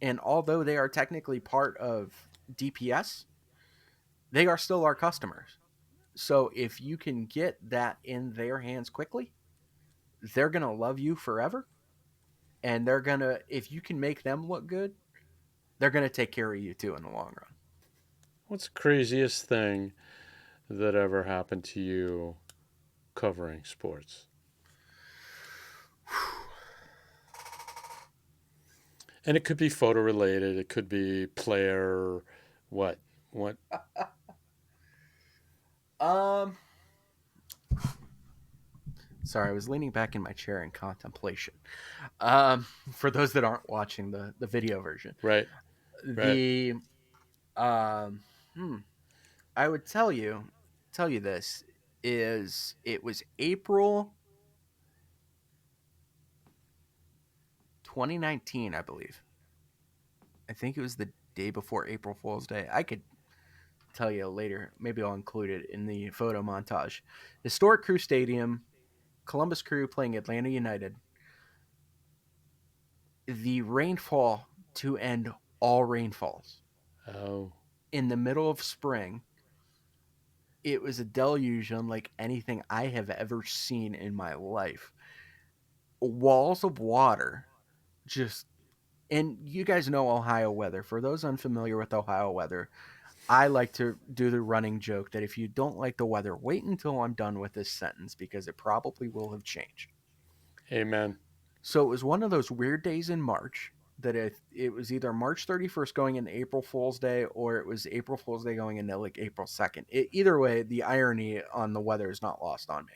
and although they are technically part of DPS, they are still our customers. So if you can get that in their hands quickly, they're going to love you forever. And if you can make them look good, they're going to take care of you too in the long run. What's the craziest thing that ever happened to you covering sports? And it could be photo related. It could be player. What? What? Um, Sorry, I was leaning back in my chair in contemplation. Um, for those that aren't watching the video version, Right. Right. the um, hmm, I would tell you this is it was April 2019, I believe. I think it was the day before April Fool's Day. I could tell you later. Maybe I'll include it in the photo montage. Historic Crew Stadium, Columbus Crew playing Atlanta United. The rainfall to end all rainfalls Oh. in the middle of spring. It was a deluge unlike anything I have ever seen in my life. Walls of water, just, and you guys know Ohio weather. For those unfamiliar with Ohio weather, I like to do the running joke that if you don't like the weather, wait until I'm done with this sentence because it probably will have changed. Amen. So it was one of those weird days in March that it was either March 31st going into April Fool's Day or it was April Fool's Day going into like April 2nd. Either way, the irony on the weather is not lost on me.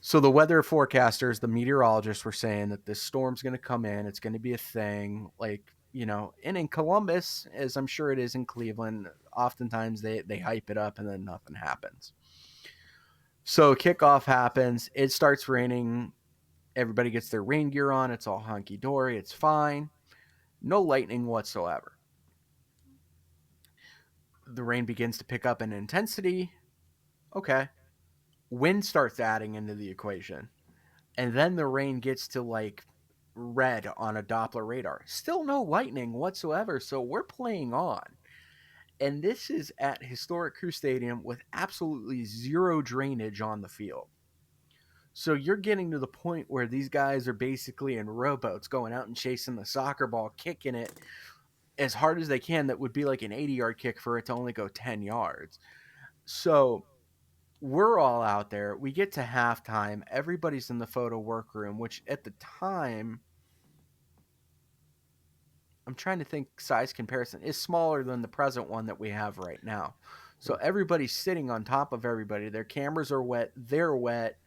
So the weather forecasters, the meteorologists were saying that this storm's going to come in. It's going to be a thing. Like, and in Columbus, as I'm sure it is in Cleveland, oftentimes they hype it up and then nothing happens. So kickoff happens. It starts raining. Everybody gets their rain gear on. It's all hunky dory. It's fine. No lightning whatsoever. The rain begins to pick up in intensity. Okay. Wind starts adding into the equation. And then the rain gets to like red on a Doppler radar. Still no lightning whatsoever. So we're playing on. And this is at Historic Crew Stadium with absolutely zero drainage on the field. So you're getting to the point where these guys are basically in rowboats going out and chasing the soccer ball, kicking it as hard as they can. That would be like an 80-yard kick for it to only go 10 yards. So we're all out there. We get to halftime. Everybody's in the photo workroom, which at the time, I'm trying to think size comparison, is smaller than the present one that we have right now. So everybody's sitting on top of everybody. Their cameras are wet. They're wet.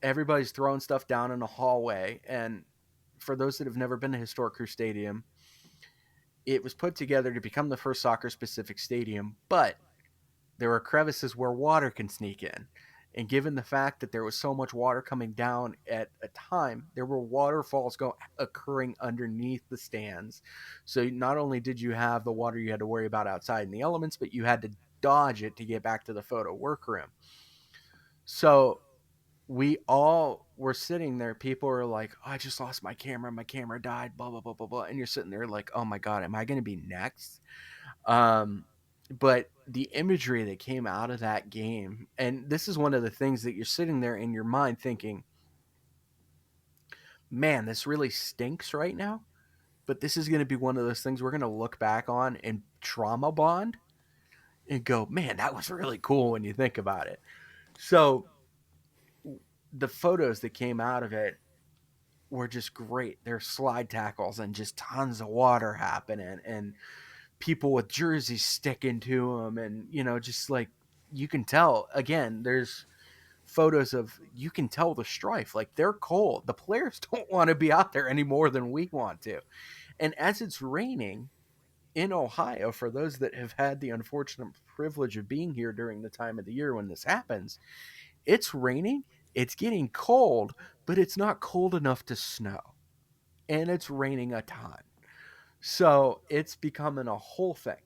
Everybody's throwing stuff down in a hallway. And for those that have never been to Historic Crew Stadium, it was put together to become the first soccer specific stadium, but there are crevices where water can sneak in. And given the fact that there was so much water coming down at a time, there were waterfalls occurring underneath the stands. So not only did you have the water you had to worry about outside in the elements, but you had to dodge it to get back to the photo workroom. So we all were sitting there. People were like, oh, I just lost my camera. My camera died, blah, blah, blah, blah, blah. And you're sitting there like, oh my God, am I going to be next? Um, but the imagery that came out of that game, and this is one of the things that you're sitting there in your mind thinking, man, this really stinks right now. But this is going to be one of those things we're going to look back on and trauma bond and go, man, that was really cool when you think about it. So the photos that came out of it were just great. There's slide tackles and just tons of water happening and people with jerseys sticking to them. And, just like you can tell, again, there's photos of, you can tell the strife. Like they're cold. The players don't want to be out there any more than we want to. And as it's raining in Ohio, for those that have had the unfortunate privilege of being here during the time of the year when this happens, it's raining, it's getting cold, but it's not cold enough to snow. And it's raining a ton. So it's becoming a whole thing.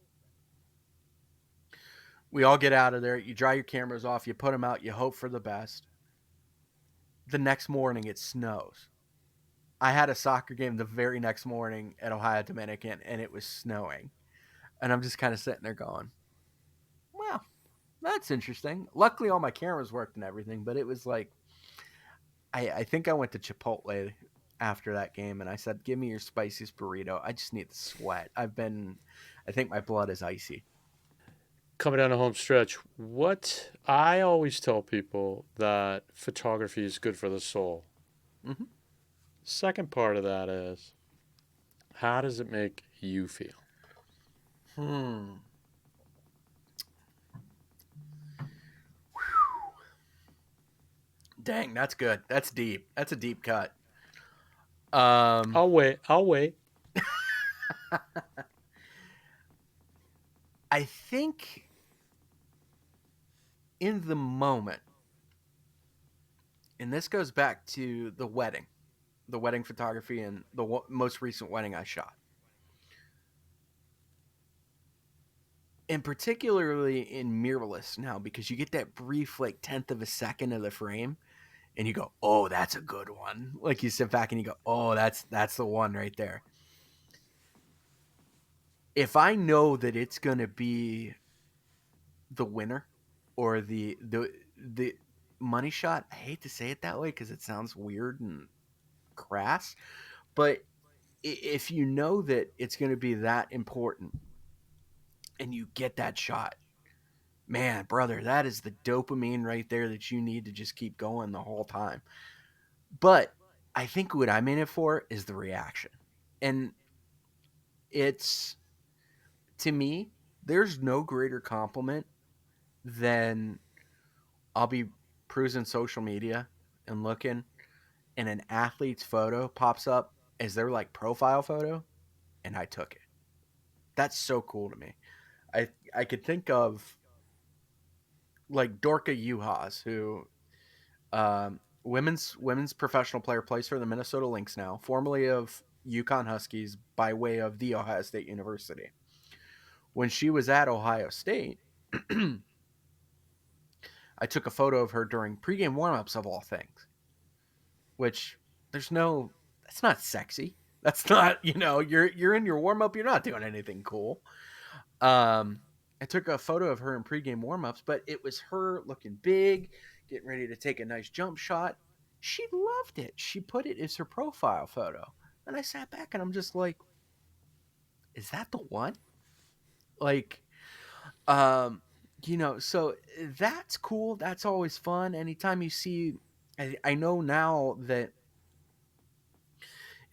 We all get out of there. You dry your cameras off. You put them out. You hope for the best. The next morning, it snows. I had a soccer game the very next morning at Ohio Dominican, and it was snowing. And I'm just kind of sitting there going, well, that's interesting. Luckily, all my cameras worked and everything, but it was like, I think I went to Chipotle after that game, and I said, give me your spiciest burrito. I just need the sweat. I think my blood is icy. Coming down the home stretch, what I always tell people that photography is good for the soul. Mm-hmm. Second part of that is, how does it make you feel? Hmm. Dang, that's good. That's deep. That's a deep cut. Um, I'll wait. I'll wait. I think in the moment, and this goes back to the wedding photography, and the most recent wedding I shot, and particularly in mirrorless now, because you get that brief like tenth of a second of the frame, and you go, "Oh, that's a good one." Like you sit back and you go, "Oh, that's the one right there." If I know that it's gonna be the winner or the money shot, I hate to say it that way because it sounds weird and crass, but if you know that it's going to be that important and you get that shot, man, brother, that is the dopamine right there that you need to just keep going the whole time. But I think what I'm in it for is the reaction. And it's, to me, there's no greater compliment than I'll be cruising social media and looking, and an athlete's photo pops up as their like profile photo, and I took it. That's so cool to me. I could think of like Dorka Juhas, who women's professional player, plays for the Minnesota Lynx now, formerly of Yukon Huskies by way of the Ohio State University. When she was at Ohio State, I took a photo of her during pregame warmups of all things, which there's no, that's not sexy. That's not, you're in your warm up, you're not doing anything cool. Um, I took a photo of her in pregame warmups, but it was her looking big, getting ready to take a nice jump shot. She loved it. She put it as her profile photo. And I sat back and I'm just like, is that the one? Like, um, so that's cool. That's always fun. Anytime you see, I know now that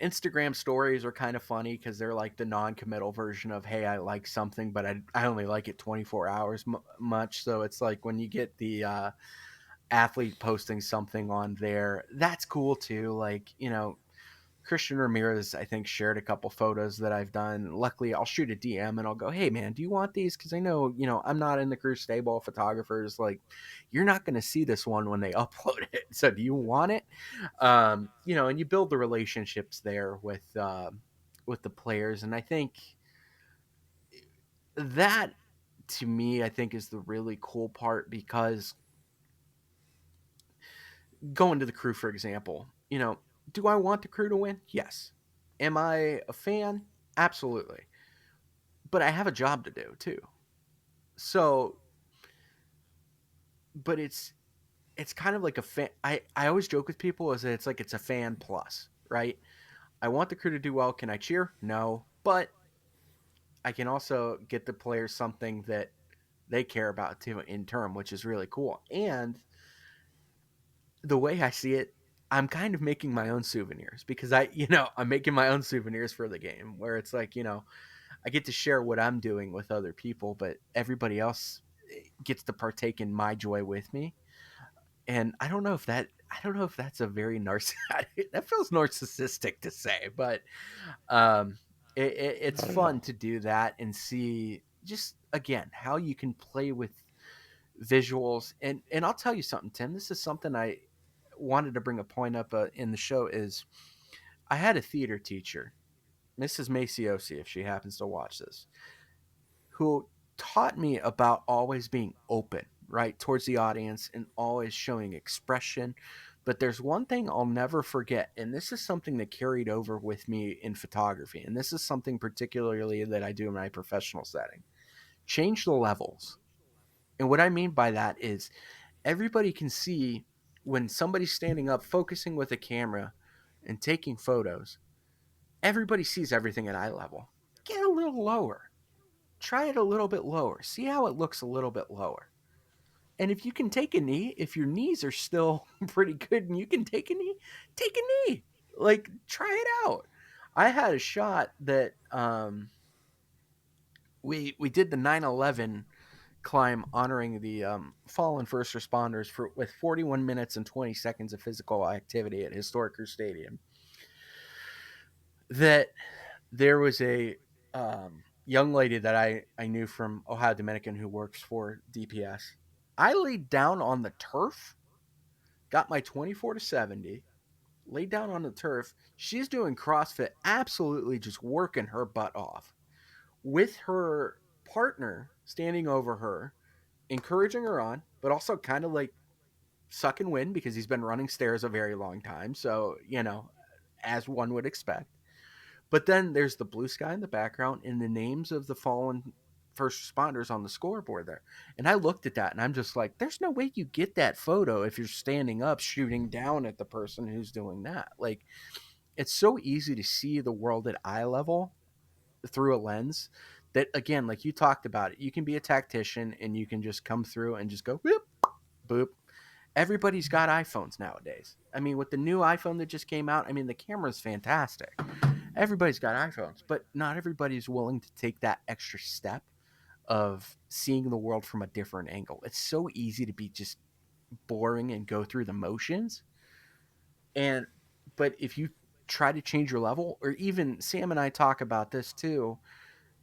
Instagram stories are kind of funny because they're like the non-committal version of, hey, I like something, but I only like it 24 hours much. So it's like when you get the athlete posting something on there, that's cool too. Like, Christian Ramirez, I think, shared a couple photos that I've done. Luckily, I'll shoot a DM and I'll go, hey, man, do you want these? Because I know, I'm not in the crew stable of photographers. Like, you're not going to see this one when they upload it. So do you want it? And you build the relationships there with the players. And I think that, to me, I think is the really cool part because going to the crew, for example, do I want the crew to win? Yes. Am I a fan? Absolutely. But I have a job to do too. So, but it's kind of like a fan. I always joke with people is that it's like it's a fan plus, right? I want the crew to do well. Can I cheer? No, but I can also get the players something that they care about too in turn, which is really cool. And the way I see it, I'm kind of making my own souvenirs because I'm making my own souvenirs for the game where it's like, I get to share what I'm doing with other people, but everybody else gets to partake in my joy with me. And I don't know if that's a very that feels narcissistic to say, but um, it's Not at fun all. to do that and see just again how you can play with visuals. And I'll tell you something, Tim. This is something I wanted to bring a point up in the show is I had a theater teacher, Mrs. Maciosi, if she happens to watch this, who taught me about always being open, right, towards the audience and always showing expression. But there's one thing I'll never forget, and this is something that carried over with me in photography, and this is something particularly that I do in my professional setting. Change the levels. And what I mean by that is everybody can see when somebody's standing up, focusing with a camera and taking photos, everybody sees everything at eye level. Get a little lower. Try it a little bit lower. See how it looks a little bit lower. And if you can take a knee, if your knees are still pretty good and you can take a knee, take a knee. Like try it out. I had a shot that we did the 9/11 climb honoring the fallen first responders with 41 minutes and 20 seconds of physical activity at historic Crew Stadium. That there was a young lady that I knew from Ohio Dominican who works for DPS. I laid down on the turf, got my 24 to 70, laid down on the turf. She's doing CrossFit, absolutely just working her butt off with her partner standing over her, encouraging her on, but also kind of like sucking wind because he's been running stairs a very long time. So, as one would expect. But then there's the blue sky in the background and the names of the fallen first responders on the scoreboard there. And I looked at that and I'm just like, there's no way you get that photo if you're standing up shooting down at the person who's doing that. Like, it's so easy to see the world at eye level through a lens that, again, like you talked about it, you can be a tactician and you can just come through and just go boop, boop. Everybody's got iPhones nowadays. I mean, with the new iPhone that just came out, I mean, the camera's fantastic. Everybody's got iPhones, but not everybody's willing to take that extra step of seeing the world from a different angle. It's so easy to be just boring and go through the motions. And but if you try to change your level, or even Sam and I talk about this too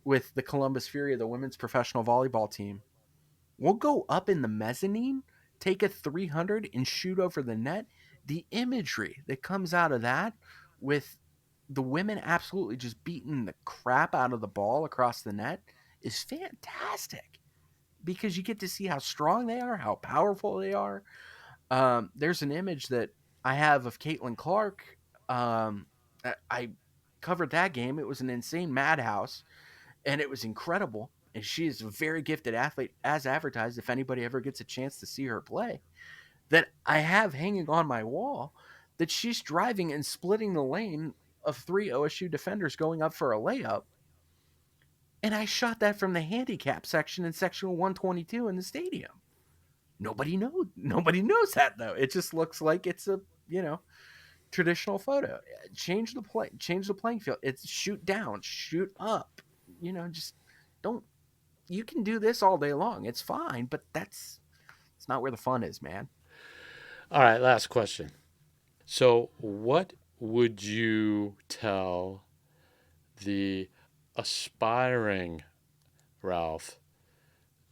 with the Columbus Fury, the women's professional volleyball team. We'll go up in the mezzanine, take a 300 and shoot over the net. The imagery that comes out of that with the women absolutely just beating the crap out of the ball across the net is fantastic because you get to see how strong they are, how powerful they are. There's an image that I have of Caitlin Clark. I covered that game. It was an insane madhouse, and it was incredible. And she is a very gifted athlete, as advertised. If anybody ever gets a chance to see her play, that I have hanging on my wall, that she's driving and splitting the lane of 3 OSU defenders going up for a layup. And I shot that from the handicap section in section 122 in the stadium. Nobody knows that though. It just looks like it's a, traditional photo. Change the playing field. It's shoot down, shoot up. Just don't. You can do this all day long. It's fine, but it's not where the fun is, man. All right, last question. So, what would you tell the aspiring Ralph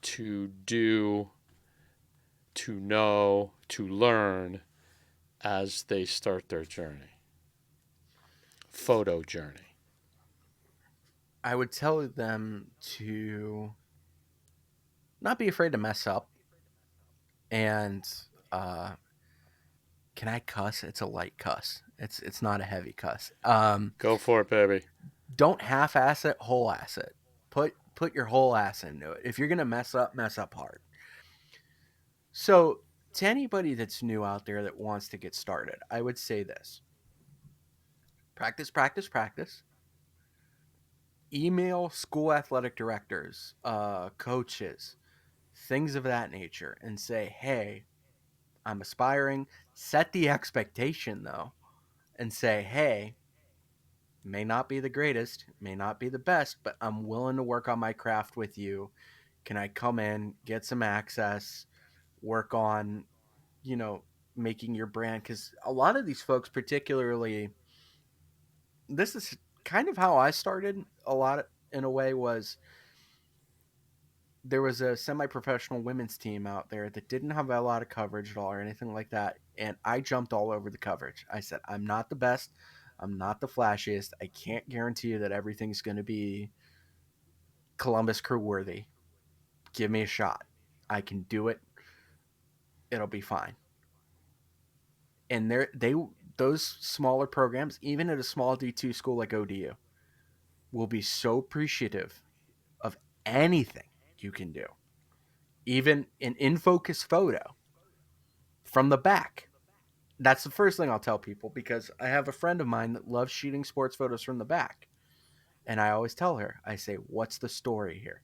to do, to know, to learn as they start their journey? Photo journey. I would tell them to not be afraid to mess up. And can I cuss? It's a light cuss. It's not a heavy cuss. Go for it, baby. Don't half-ass it, whole ass it. Put your whole ass into it. If you're gonna mess up hard. So to anybody that's new out there that wants to get started, I would say this: practice, practice, practice. Email school athletic directors, coaches, things of that nature, and say, "Hey, I'm aspiring." Set the expectation though, and say, "Hey, may not be the greatest, may not be the best, but I'm willing to work on my craft with you. Can I come in, get some access, work on, you know, making your brand?" Because a lot of these folks, particularly, this is kind of how I started a lot in a way, was there was a semi-professional women's team out there that didn't have a lot of coverage at all or anything like that, and I jumped all over the coverage. I said, I'm not the best, I'm not the flashiest, I can't guarantee you that everything's going to be Columbus Crew worthy. Give me a shot, I can do it, it'll be fine. And they those smaller programs, even at a small D2 school like ODU, will be so appreciative of anything you can do. Even an in focus photo from the back. That's the first thing I'll tell people, because I have a friend of mine that loves shooting sports photos from the back. And I always tell her, I say, what's the story here?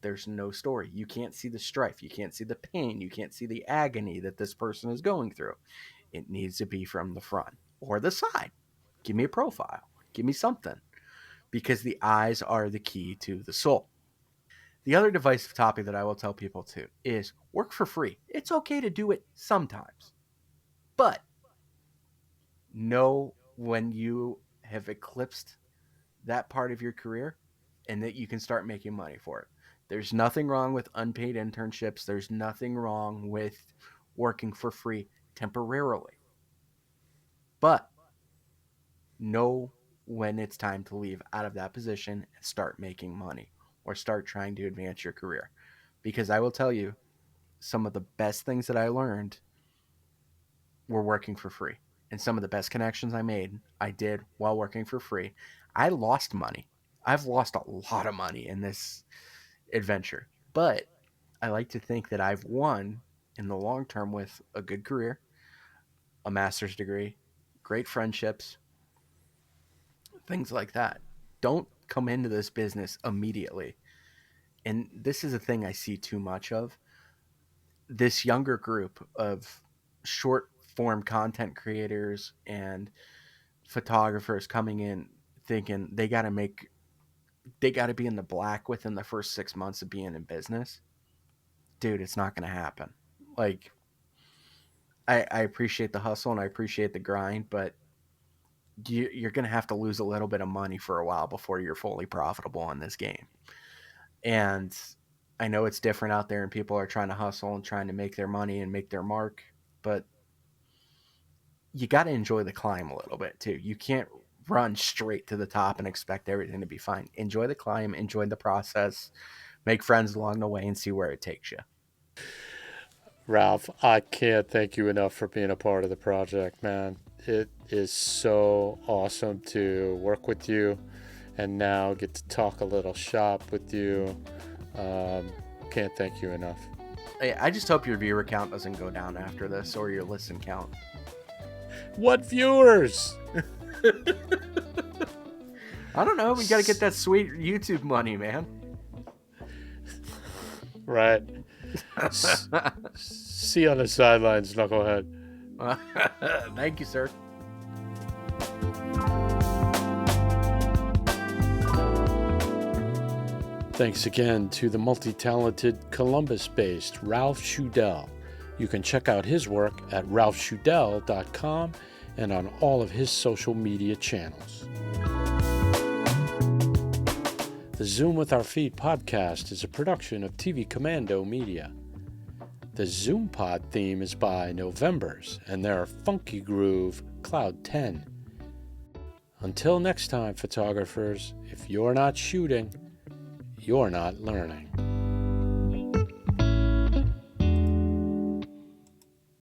There's no story. You can't see the strife. You can't see the pain. You can't see the agony that this person is going through. It needs to be from the front or the side. Give me a profile. Give me something. Because the eyes are the key to the soul. The other divisive topic that I will tell people too is work for free. It's okay to do it sometimes, but know when you have eclipsed that part of your career and that you can start making money for it. There's nothing wrong with unpaid internships. There's nothing wrong with working for free temporarily. But know when it's time to leave out of that position and start making money or start trying to advance your career. Because I will tell you, some of the best things that I learned were working for free. And some of the best connections I did while working for free. I lost money. I've lost a lot of money in this adventure. But I like to think that I've won in the long term with a good career, a master's degree, great friendships, things like that. Don't come into this business immediately. And this is a thing I see too much of. This younger group of short form content creators and photographers coming in thinking they got to be in the black within the first 6 months of being in business. Dude, it's not going to happen. Like, I appreciate the hustle and I appreciate the grind, but you're going to have to lose a little bit of money for a while before you're fully profitable in this game. And I know it's different out there and people are trying to hustle and trying to make their money and make their mark, but you got to enjoy the climb a little bit too. You can't run straight to the top and expect everything to be fine. Enjoy the climb, enjoy the process, make friends along the way and see where it takes you. Ralph, I can't thank you enough for being a part of the project, man. It is so awesome to work with you and now get to talk a little shop with you. Can't thank you enough. I just hope your viewer count doesn't go down after this or your listen count. What viewers? I don't know. We got to get that sweet YouTube money, man. Right. See you on the sidelines, knucklehead. Thank you, sir. Thanks again to the multi-talented Columbus-based Ralph Schudel. You can check out his work at ralphschudel.com and on all of his social media channels. The Zoom with Our Feet podcast is a production of TV Commando Media. The ZoomPod theme is by Novembers and their funky groove Cloud 10. Until next time, photographers, if you're not shooting, you're not learning.